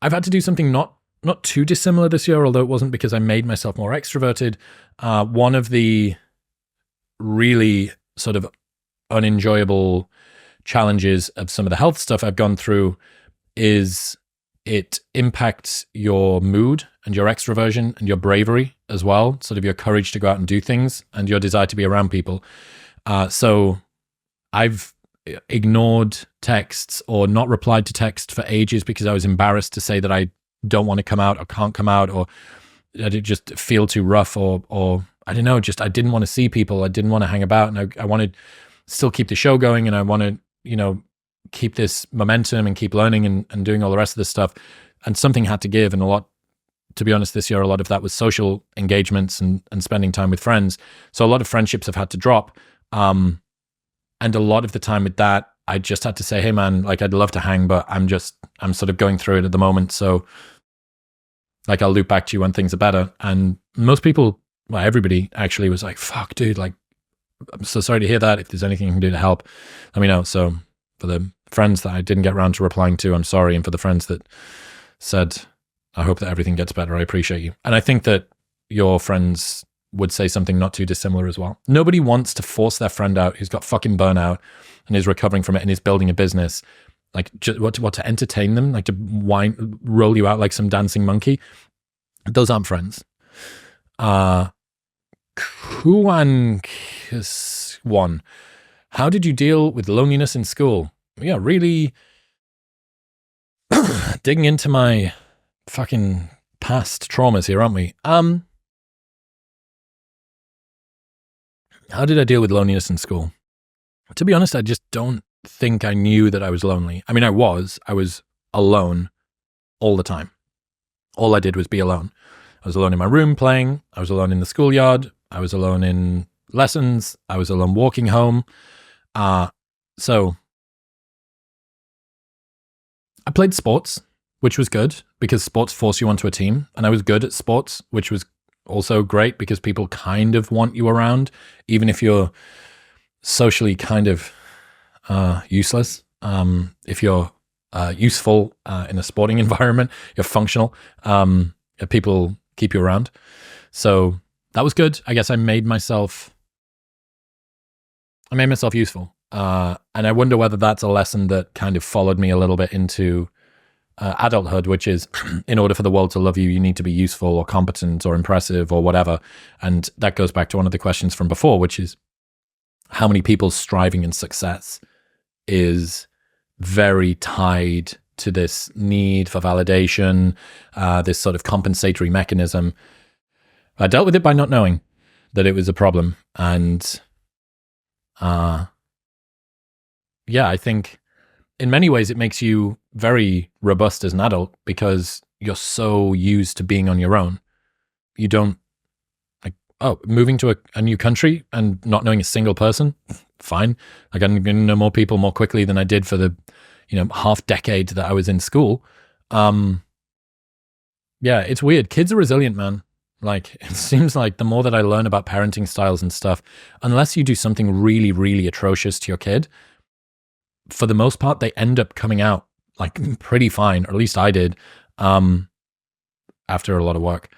had to do something not too dissimilar this year, although it wasn't because I made myself more extroverted. One of the really sort of unenjoyable challenges of some of the health stuff I've gone through is it impacts your mood and your extroversion and your bravery as well, sort of your courage to go out and do things and your desire to be around people. So I've ignored texts or not replied to text for ages because I was embarrassed to say that I don't want to come out or can't come out, or I just feel too rough, or I don't know, just I didn't want to see people. I didn't want to hang about, and I wanted to still keep the show going, and I want to, keep this momentum and keep learning and doing all the rest of this stuff. And something had to give, and a lot, to be honest, this year, a lot of that was social engagements and spending time with friends. So a lot of friendships have had to drop. And a lot of the time with that, I just had to say, hey man, like, I'd love to hang, but I'm sort of going through it at the moment. So like, I'll loop back to you when things are better. And most people, well, everybody actually was like, fuck, dude, like, I'm so sorry to hear that. If there's anything you can do to help, let me know. So for the friends that I didn't get around to replying to, I'm sorry. And for the friends that said, I hope that everything gets better, I appreciate you. And I think that your friends would say something not too dissimilar as well. Nobody wants to force their friend out who's got fucking burnout and is recovering from it and is building a business, like, what to entertain them, like to roll you out like some dancing monkey. Those aren't friends. Kuankis one. How did you deal with loneliness in school? Yeah, really digging into my fucking past traumas here, aren't we? How did I deal with loneliness in school? To be honest, I just don't think I knew that I was lonely. I mean, I was alone all the time. All I did was be alone. I was alone in my room playing. I was alone in the schoolyard. I was alone in lessons. I was alone walking home. So I played sports, which was good because sports force you onto a team. And I was good at sports, which was also great because people kind of want you around, even if you're socially kind of useless. If you're useful in a sporting environment, you're functional, people keep you around. So that was good. I guess I made myself useful. And I wonder whether that's a lesson that kind of followed me a little bit into adulthood, which is in order for the world to love you, you need to be useful or competent or impressive or whatever. And that goes back to one of the questions from before, which is how many people's striving and success is very tied to this need for validation, this sort of compensatory mechanism. I dealt with it by not knowing that it was a problem. And yeah, I think in many ways it makes you very robust as an adult because you're so used to being on your own. You don't moving to a new country and not knowing a single person, fine. Like I'm going to know more people more quickly than I did for the, half decade that I was in school. Yeah, it's weird. Kids are resilient, man. Like it seems like the more that I learn about parenting styles and stuff, unless you do something really, really atrocious to your kid, for the most part, they end up coming out like pretty fine, or at least I did, after a lot of work.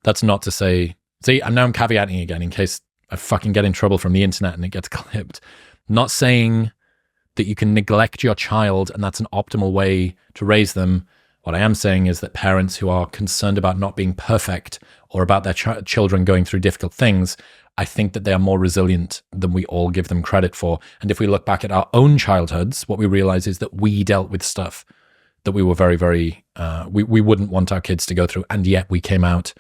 That's not to say, I'm caveating again in case I fucking get in trouble from the internet and it gets clipped. Not saying that you can neglect your child and that's an optimal way to raise them. What I am saying is that parents who are concerned about not being perfect or about their children going through difficult things, I think that they are more resilient than we all give them credit for. And if we look back at our own childhoods, what we realize is that we dealt with stuff that we were very, very, we wouldn't want our kids to go through. And yet we came out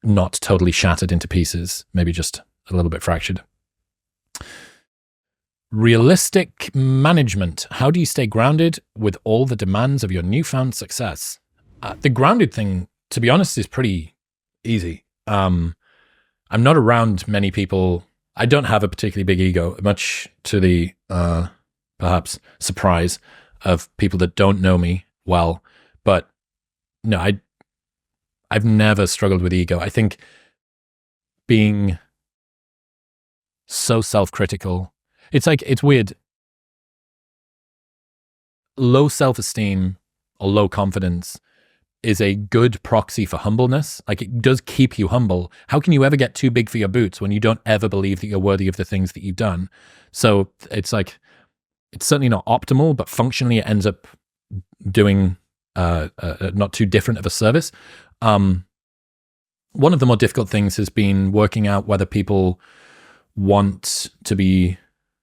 not totally shattered into pieces, maybe just a little bit fractured. Realistic management. How do you stay grounded with all the demands of your newfound success? The grounded thing, to be honest, is pretty easy. I'm not around many people. I don't have a particularly big ego, much to the perhaps surprise of people that don't know me well. But no, I've never struggled with ego. I think being so self-critical, it's weird. Low self-esteem or low confidence is a good proxy for humbleness. Like it does keep you humble. How can you ever get too big for your boots when you don't ever believe that you're worthy of the things that you've done? So it's like, it's certainly not optimal, but functionally it ends up doing not too different of a service. One of the more difficult things has been working out whether people want to be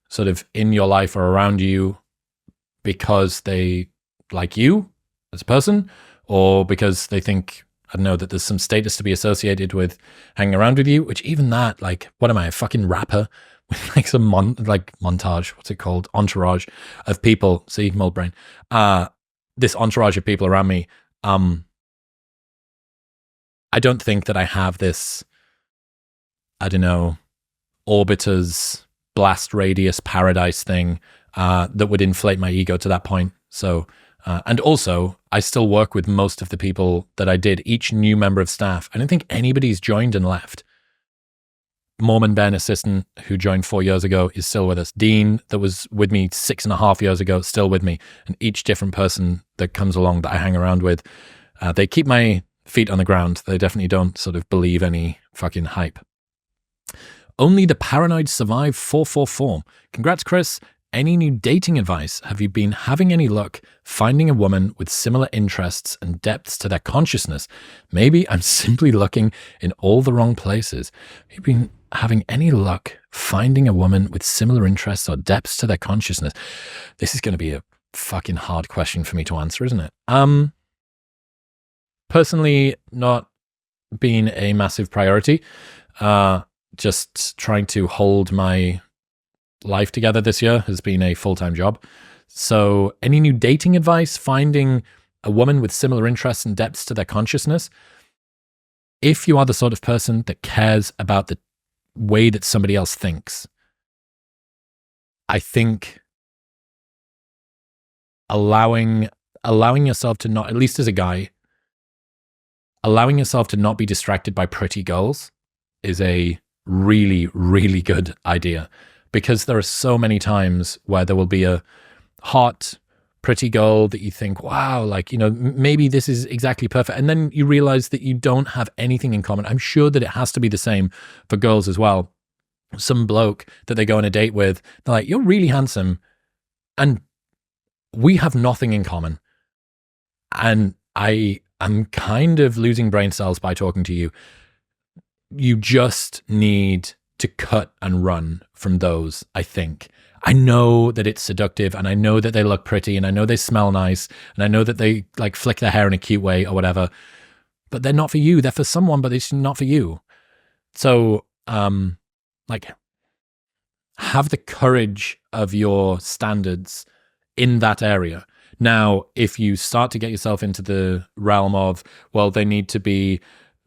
sort of in your life or around you because they like you as a person, or because they think, I don't know, that there's some status to be associated with hanging around with you, which even that, like, what am I, a fucking rapper with like some montage, what's it called? Entourage of people. See, mold brain. This entourage of people around me. I don't think that I have this, I don't know, orbiter's blast radius paradise thing that would inflate my ego to that point. So, and also, I still work with most of the people that I did, each new member of staff. I don't think anybody's joined and left. Mormon Ben, assistant, who joined 4 years ago, is still with us. Dean, that was with me 6.5 years ago, still with me. And each different person that comes along that I hang around with, they keep my feet on the ground. They definitely don't sort of believe any fucking hype. Only the paranoid survive 444. Congrats, Chris. Any new dating advice? Have you been having any luck finding a woman with similar interests and depths to their consciousness? Maybe I'm simply looking in all the wrong places. Have you been having any luck finding a woman with similar interests or depths to their consciousness? This is going to be a fucking hard question for me to answer, isn't it? Personally, not been a massive priority. Just trying to hold my life together this year has been a full-time job. So any new dating advice, finding a woman with similar interests and depths to their consciousness? If you are the sort of person that cares about the way that somebody else thinks, I think allowing yourself to not, at least as a guy, allowing yourself to not be distracted by pretty girls is a really, really good idea. because there are so many times where there will be a hot, pretty girl that you think, wow, like, you know, maybe this is exactly perfect. And then you realize that you don't have anything in common. I'm sure that it has to be the same for girls as well. Some bloke that they go on a date with, they're like, you're really handsome. And we have nothing in common. And I am kind of losing brain cells by talking to you. You just need to cut and run from those, I think. I know that it's seductive, and I know that they look pretty, and I know they smell nice, and I know that they like flick their hair in a cute way or whatever, but they're not for you. They're for someone, but it's not for you. So, like, have the courage of your standards in that area. Now, if you start to get yourself into the realm of, well, they need to be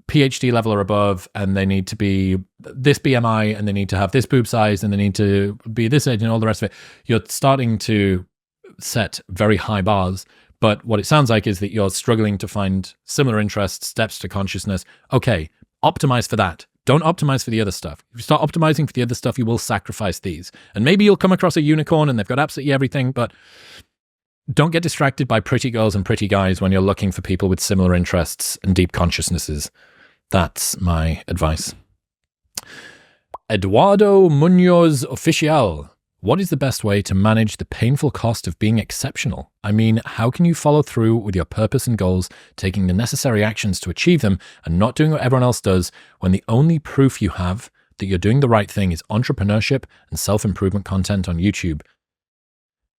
PhD level or above, and they need to be this BMI, and they need to have this boob size, and they need to be this age, and all the rest of it, you're starting to set very high bars. But what it sounds like is that you're struggling to find similar interests, steps to consciousness. Okay, optimize for that. Don't optimize for the other stuff. If you start optimizing for the other stuff, you will sacrifice these. And maybe you'll come across a unicorn and they've got absolutely everything, but don't get distracted by pretty girls and pretty guys when you're looking for people with similar interests and deep consciousnesses. That's my advice. Eduardo Munoz Oficial. What is the best way to manage the painful cost of being exceptional? I mean, how can you follow through with your purpose and goals, taking the necessary actions to achieve them and not doing what everyone else does when the only proof you have that you're doing the right thing is entrepreneurship and self-improvement content on YouTube?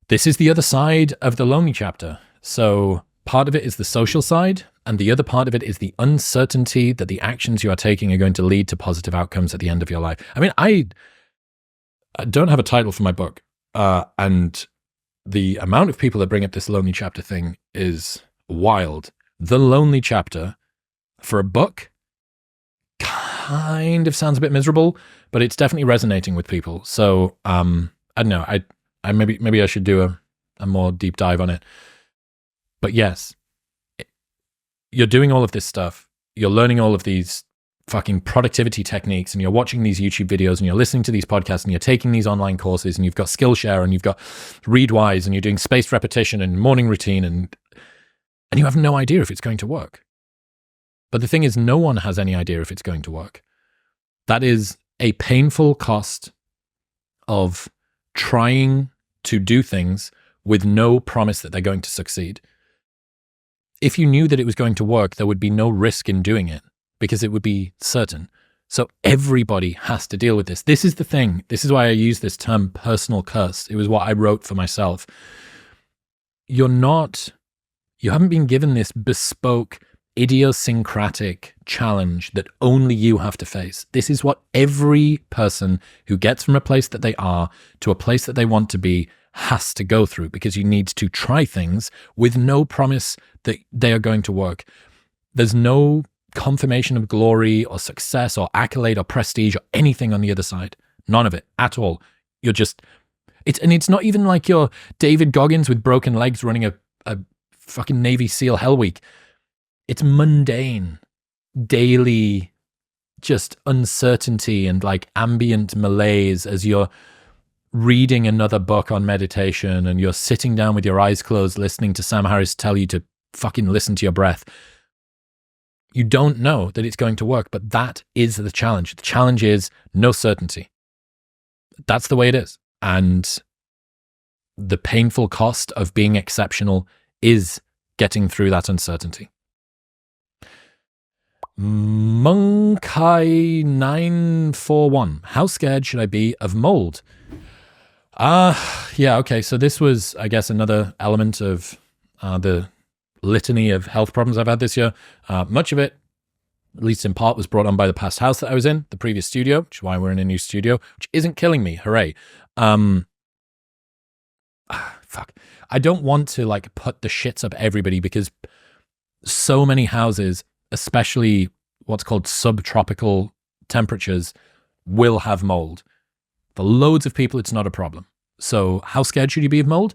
This is the other side of the lonely chapter. So part of it is the social side, and the other part of it is the uncertainty that the actions you are taking are going to lead to positive outcomes at the end of your life. I mean, I don't have a title for my book, and the amount of people that bring up this lonely chapter thing is wild. The lonely chapter for a book kind of sounds a bit miserable, but it's definitely resonating with people. So I don't know. I maybe I should do a more deep dive on it. But yes, you're doing all of this stuff. You're learning all of these fucking productivity techniques, and you're watching these YouTube videos, and you're listening to these podcasts, and you're taking these online courses, and you've got Skillshare, and you've got Readwise, and you're doing spaced repetition and morning routine, and you have no idea if it's going to work. But the thing is, no one has any idea if it's going to work. That is a painful cost of trying to do things with no promise that they're going to succeed. If you knew that it was going to work, there would be no risk in doing it, because it would be certain. So everybody has to deal with this. This is the thing. This is why I use this term personal curse. It was what I wrote for myself. You haven't been given this bespoke, idiosyncratic challenge that only you have to face. This is what every person who gets from a place that they are to a place that they want to be has to go through, because you need to try things with no promise that they are going to work. There's no confirmation of glory or success or accolade or prestige or anything on the other side. None of it at all. You're just, it's not even like you're David Goggins with broken legs running a fucking Navy SEAL Hell Week. It's mundane, daily, just uncertainty and like ambient malaise as you're reading another book on meditation, and you're sitting down with your eyes closed listening to Sam Harris tell you to fucking listen to your breath. You don't know that it's going to work, but that is the challenge. The challenge is no certainty. That's the way it is. And the painful cost of being exceptional is getting through that uncertainty. Monkai941. How scared should I be of mold? Yeah, okay. So this was, I guess, another element of the litany of health problems I've had this year. Much of it, at least in part, was brought on by the past house that I was in, the previous studio, which is why we're in a new studio, which isn't killing me. Hooray. Fuck. I don't want to like put the shits up everybody, because so many houses, especially what's called subtropical temperatures, will have mold. For loads of people, it's not a problem. So how scared should you be of mold?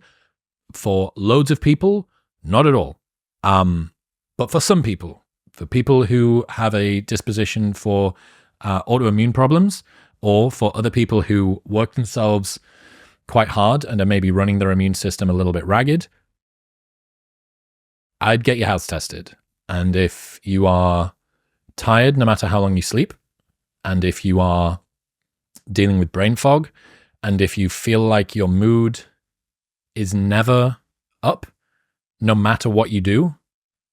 For loads of people, not at all. But for some people, for people who have a disposition for autoimmune problems, or for other people who work themselves quite hard and are maybe running their immune system a little bit ragged, I'd get your house tested. And if you are tired, no matter how long you sleep, and if you are dealing with brain fog, and if you feel like your mood is never up, no matter what you do,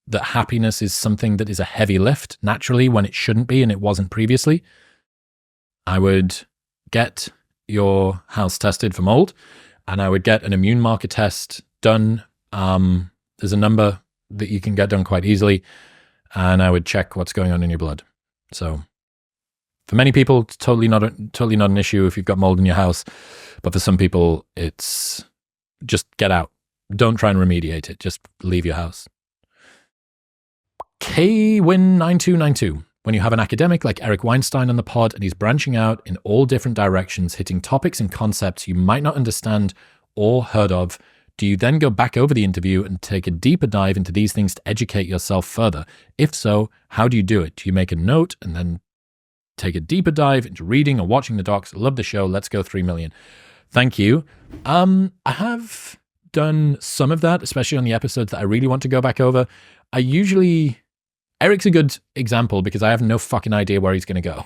that happiness is something that is a heavy lift naturally when it shouldn't be and it wasn't previously, I would get your house tested for mold, and I would get an immune marker test done. There's a number that you can get done quite easily, and I would check what's going on in your blood. So for many people, it's totally not an issue if you've got mold in your house, but for some people, it's just get out. Don't try and remediate it. Just leave your house. KWin9292. When you have an academic like Eric Weinstein on the pod and he's branching out in all different directions, hitting topics and concepts you might not understand or heard of, do you then go back over the interview and take a deeper dive into these things to educate yourself further? If so, how do you do it? Do you make a note and then take a deeper dive into reading or watching the docs? Love the show. Let's go 3 million. Thank you. I have done some of that, especially on the episodes that I really want to go back over. Eric's a good example because I have no fucking idea where he's going to go.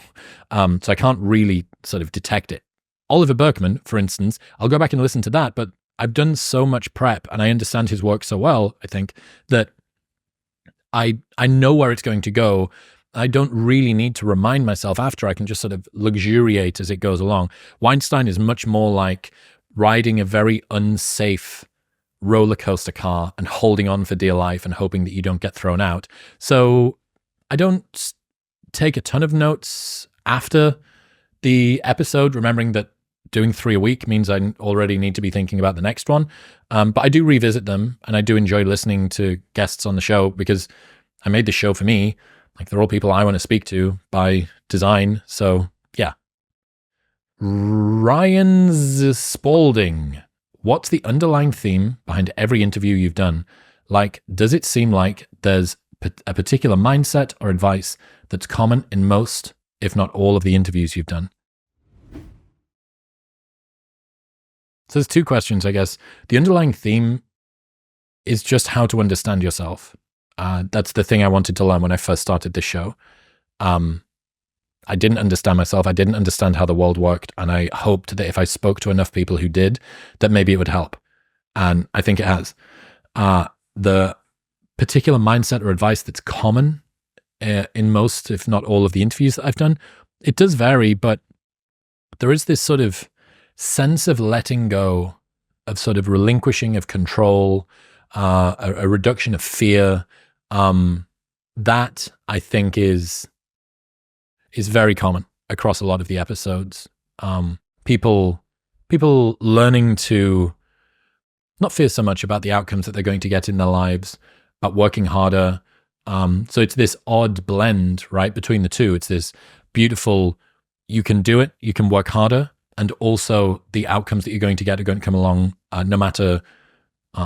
So I can't really sort of detect it. Oliver Berkman, for instance, I'll go back and listen to that, but I've done so much prep and I understand his work so well, I think, that I know where it's going to go. I don't really need to remind myself after. I can just sort of luxuriate as it goes along. Weinstein is much more like riding a very unsafe roller coaster car and holding on for dear life and hoping that you don't get thrown out. So I don't take a ton of notes after the episode, remembering that doing 3 a week means I already need to be thinking about the next one. But I do revisit them, and I do enjoy listening to guests on the show because I made this show for me. Like, they're all people I want to speak to by design. So yeah. Ryan Spalding. What's the underlying theme behind every interview you've done? Like, does it seem like there's a particular mindset or advice that's common in most, if not all, of the interviews you've done? So there's 2 questions, I guess. The underlying theme is just how to understand yourself. That's the thing I wanted to learn when I first started this show. I didn't understand myself. I didn't understand how the world worked. And I hoped that if I spoke to enough people who did, that maybe it would help. And I think it has. The particular mindset or advice that's common in most, if not all, of the interviews that I've done, it does vary, but there is this sort of sense of letting go, of sort of relinquishing of control, a reduction of fear. That I think is very common across a lot of the episodes. People learning to not fear so much about the outcomes that they're going to get in their lives, but working harder. So it's this odd blend, right, between the two. It's this beautiful, you can do it, you can work harder, and also the outcomes that you're going to get are going to come along no matter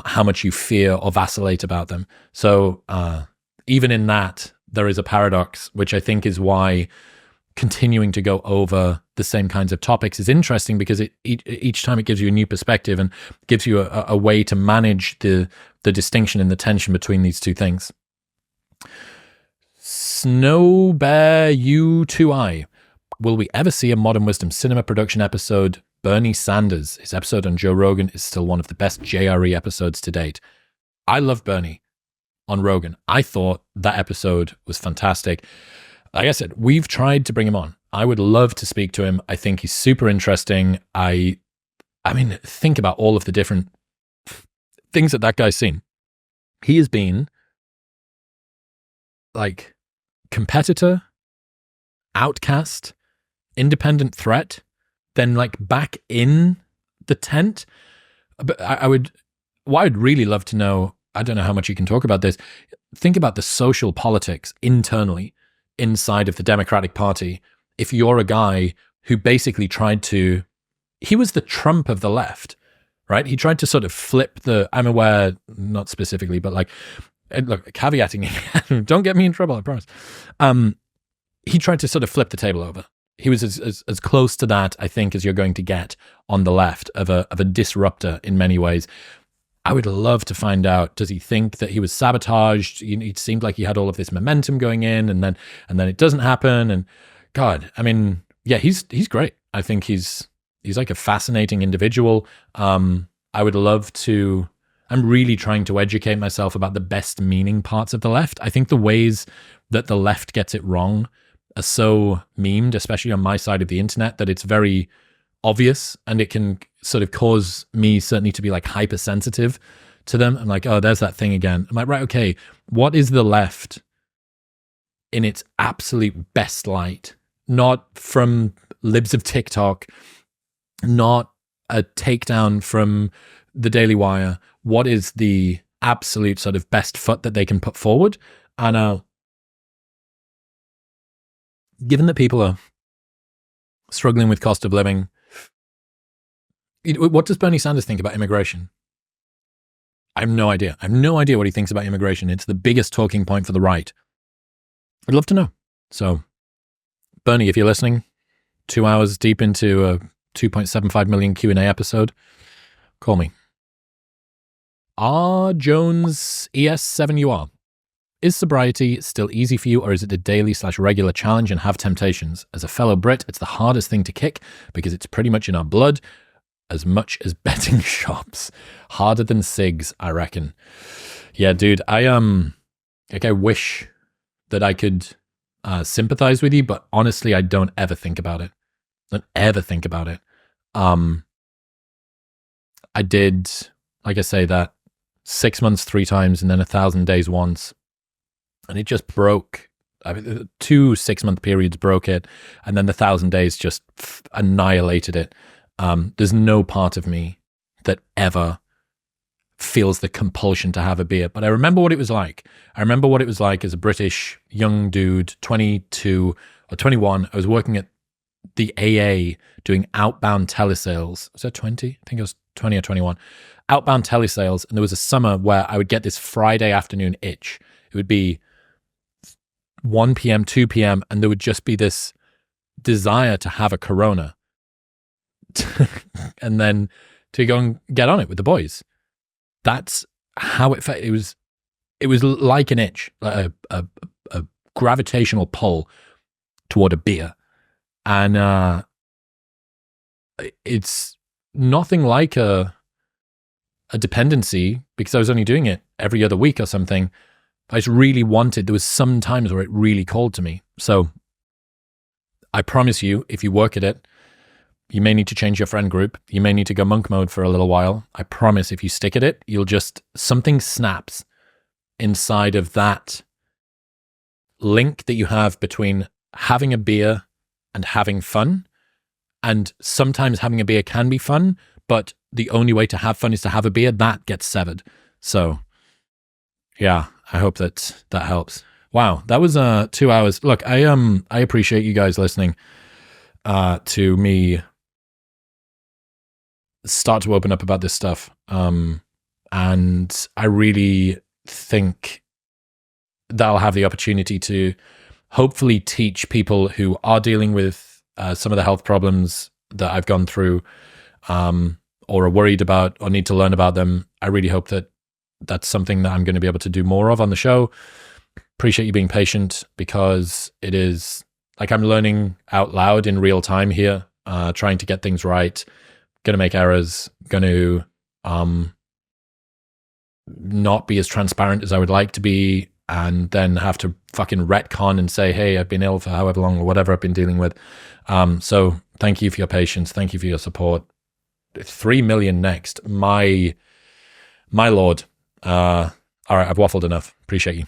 how much you fear or vacillate about them. So even in that, there is a paradox, which I think is why continuing to go over the same kinds of topics is interesting, because each time it gives you a new perspective and gives you a way to manage the distinction and the tension between these two things. Snowbear U2I. Will we ever see a Modern Wisdom Cinema production episode? Bernie Sanders. His episode on Joe Rogan is still one of the best JRE episodes to date. I love Bernie on Rogan. I thought that episode was fantastic. Like I said, we've tried to bring him on. I would love to speak to him. I think he's super interesting. I mean, think about all of the different things that guy's seen. He has been like competitor, outcast, independent threat, then like back in the tent. But what I'd really love to know, I don't know how much you can talk about this. Think about the social politics internally inside of the Democratic Party. If you're a guy who basically he was the Trump of the left, right? He tried to sort of flip I'm aware, not specifically, but like, look, caveating, don't get me in trouble, I promise. He tried to sort of flip the table over he was as close to that, I think, as you're going to get on the left, of a disruptor in many ways. I would love to find out, does he think that he was sabotaged? It seemed like he had all of this momentum going in, and then it doesn't happen. And God, I mean, yeah, he's great. I think he's like a fascinating individual. I would love to, I'm really trying to educate myself about the best meaning parts of the left. I think the ways that the left gets it wrong are so memed, especially on my side of the internet, that it's very obvious, and it can sort of cause me certainly to be like hypersensitive to them. I'm like, oh, there's that thing again. I'm like, right, okay, what is the left in its absolute best light? Not from libs of TikTok, not a takedown from the Daily Wire. What is the absolute sort of best foot that they can put forward? And given that people are struggling with cost of living, what does Bernie Sanders think about immigration? I have no idea. I have no idea what he thinks about immigration. It's the biggest talking point for the right. I'd love to know. So, Bernie, if you're listening, 2 hours deep into a 2.75 million Q&A episode, call me. R. Jones ES7UR. Is sobriety still easy for you, or is it a daily/regular challenge and have temptations? As a fellow Brit, it's the hardest thing to kick because it's pretty much in our blood, as much as betting shops. Harder than cigs, I reckon. Yeah, dude, I wish that I could sympathize with you, but honestly, I don't ever think about it. I did, like I say, that 6 months 3 times and then 1,000 days once. And it just broke. I mean, 2 6-month periods broke it. And then the 1,000 days just annihilated it. There's no part of me that ever feels the compulsion to have a beer. But I remember what it was like. I remember what it was like as a British young dude, 22 or 21. I was working at the AA doing outbound telesales. Was that 20? I think it was 20 or 21. Outbound telesales. And there was a summer where I would get this Friday afternoon itch. It would be 1 p.m., 2 p.m., and there would just be this desire to have a Corona and then to go and get on it with the boys. That's how it felt. It was like an itch, like a gravitational pull toward a beer. And it's nothing like a dependency, because I was only doing it every other week or something. I just really wanted, there was some times where it really called to me. So I promise you, if you work at it, you may need to change your friend group. You may need to go monk mode for a little while. I promise if you stick at it, something snaps inside of that link that you have between having a beer and having fun. And sometimes having a beer can be fun, but the only way to have fun is to have a beer. That gets severed. So yeah, I hope that helps. Wow, that was 2 hours. Look, I appreciate you guys listening to me start to open up about this stuff. And I really think that I'll have the opportunity to hopefully teach people who are dealing with some of the health problems that I've gone through, or are worried about or need to learn about them. I really hope that that's something that I'm going to be able to do more of on the show. Appreciate you being patient, because it is like I'm learning out loud in real time here, trying to get things right, going to make errors, going to not be as transparent as I would like to be, and then have to fucking retcon and say, hey, I've been ill for however long or whatever I've been dealing with. So thank you for your patience. Thank you for your support. 3 million next. My Lord. All right, I've waffled enough. Appreciate you.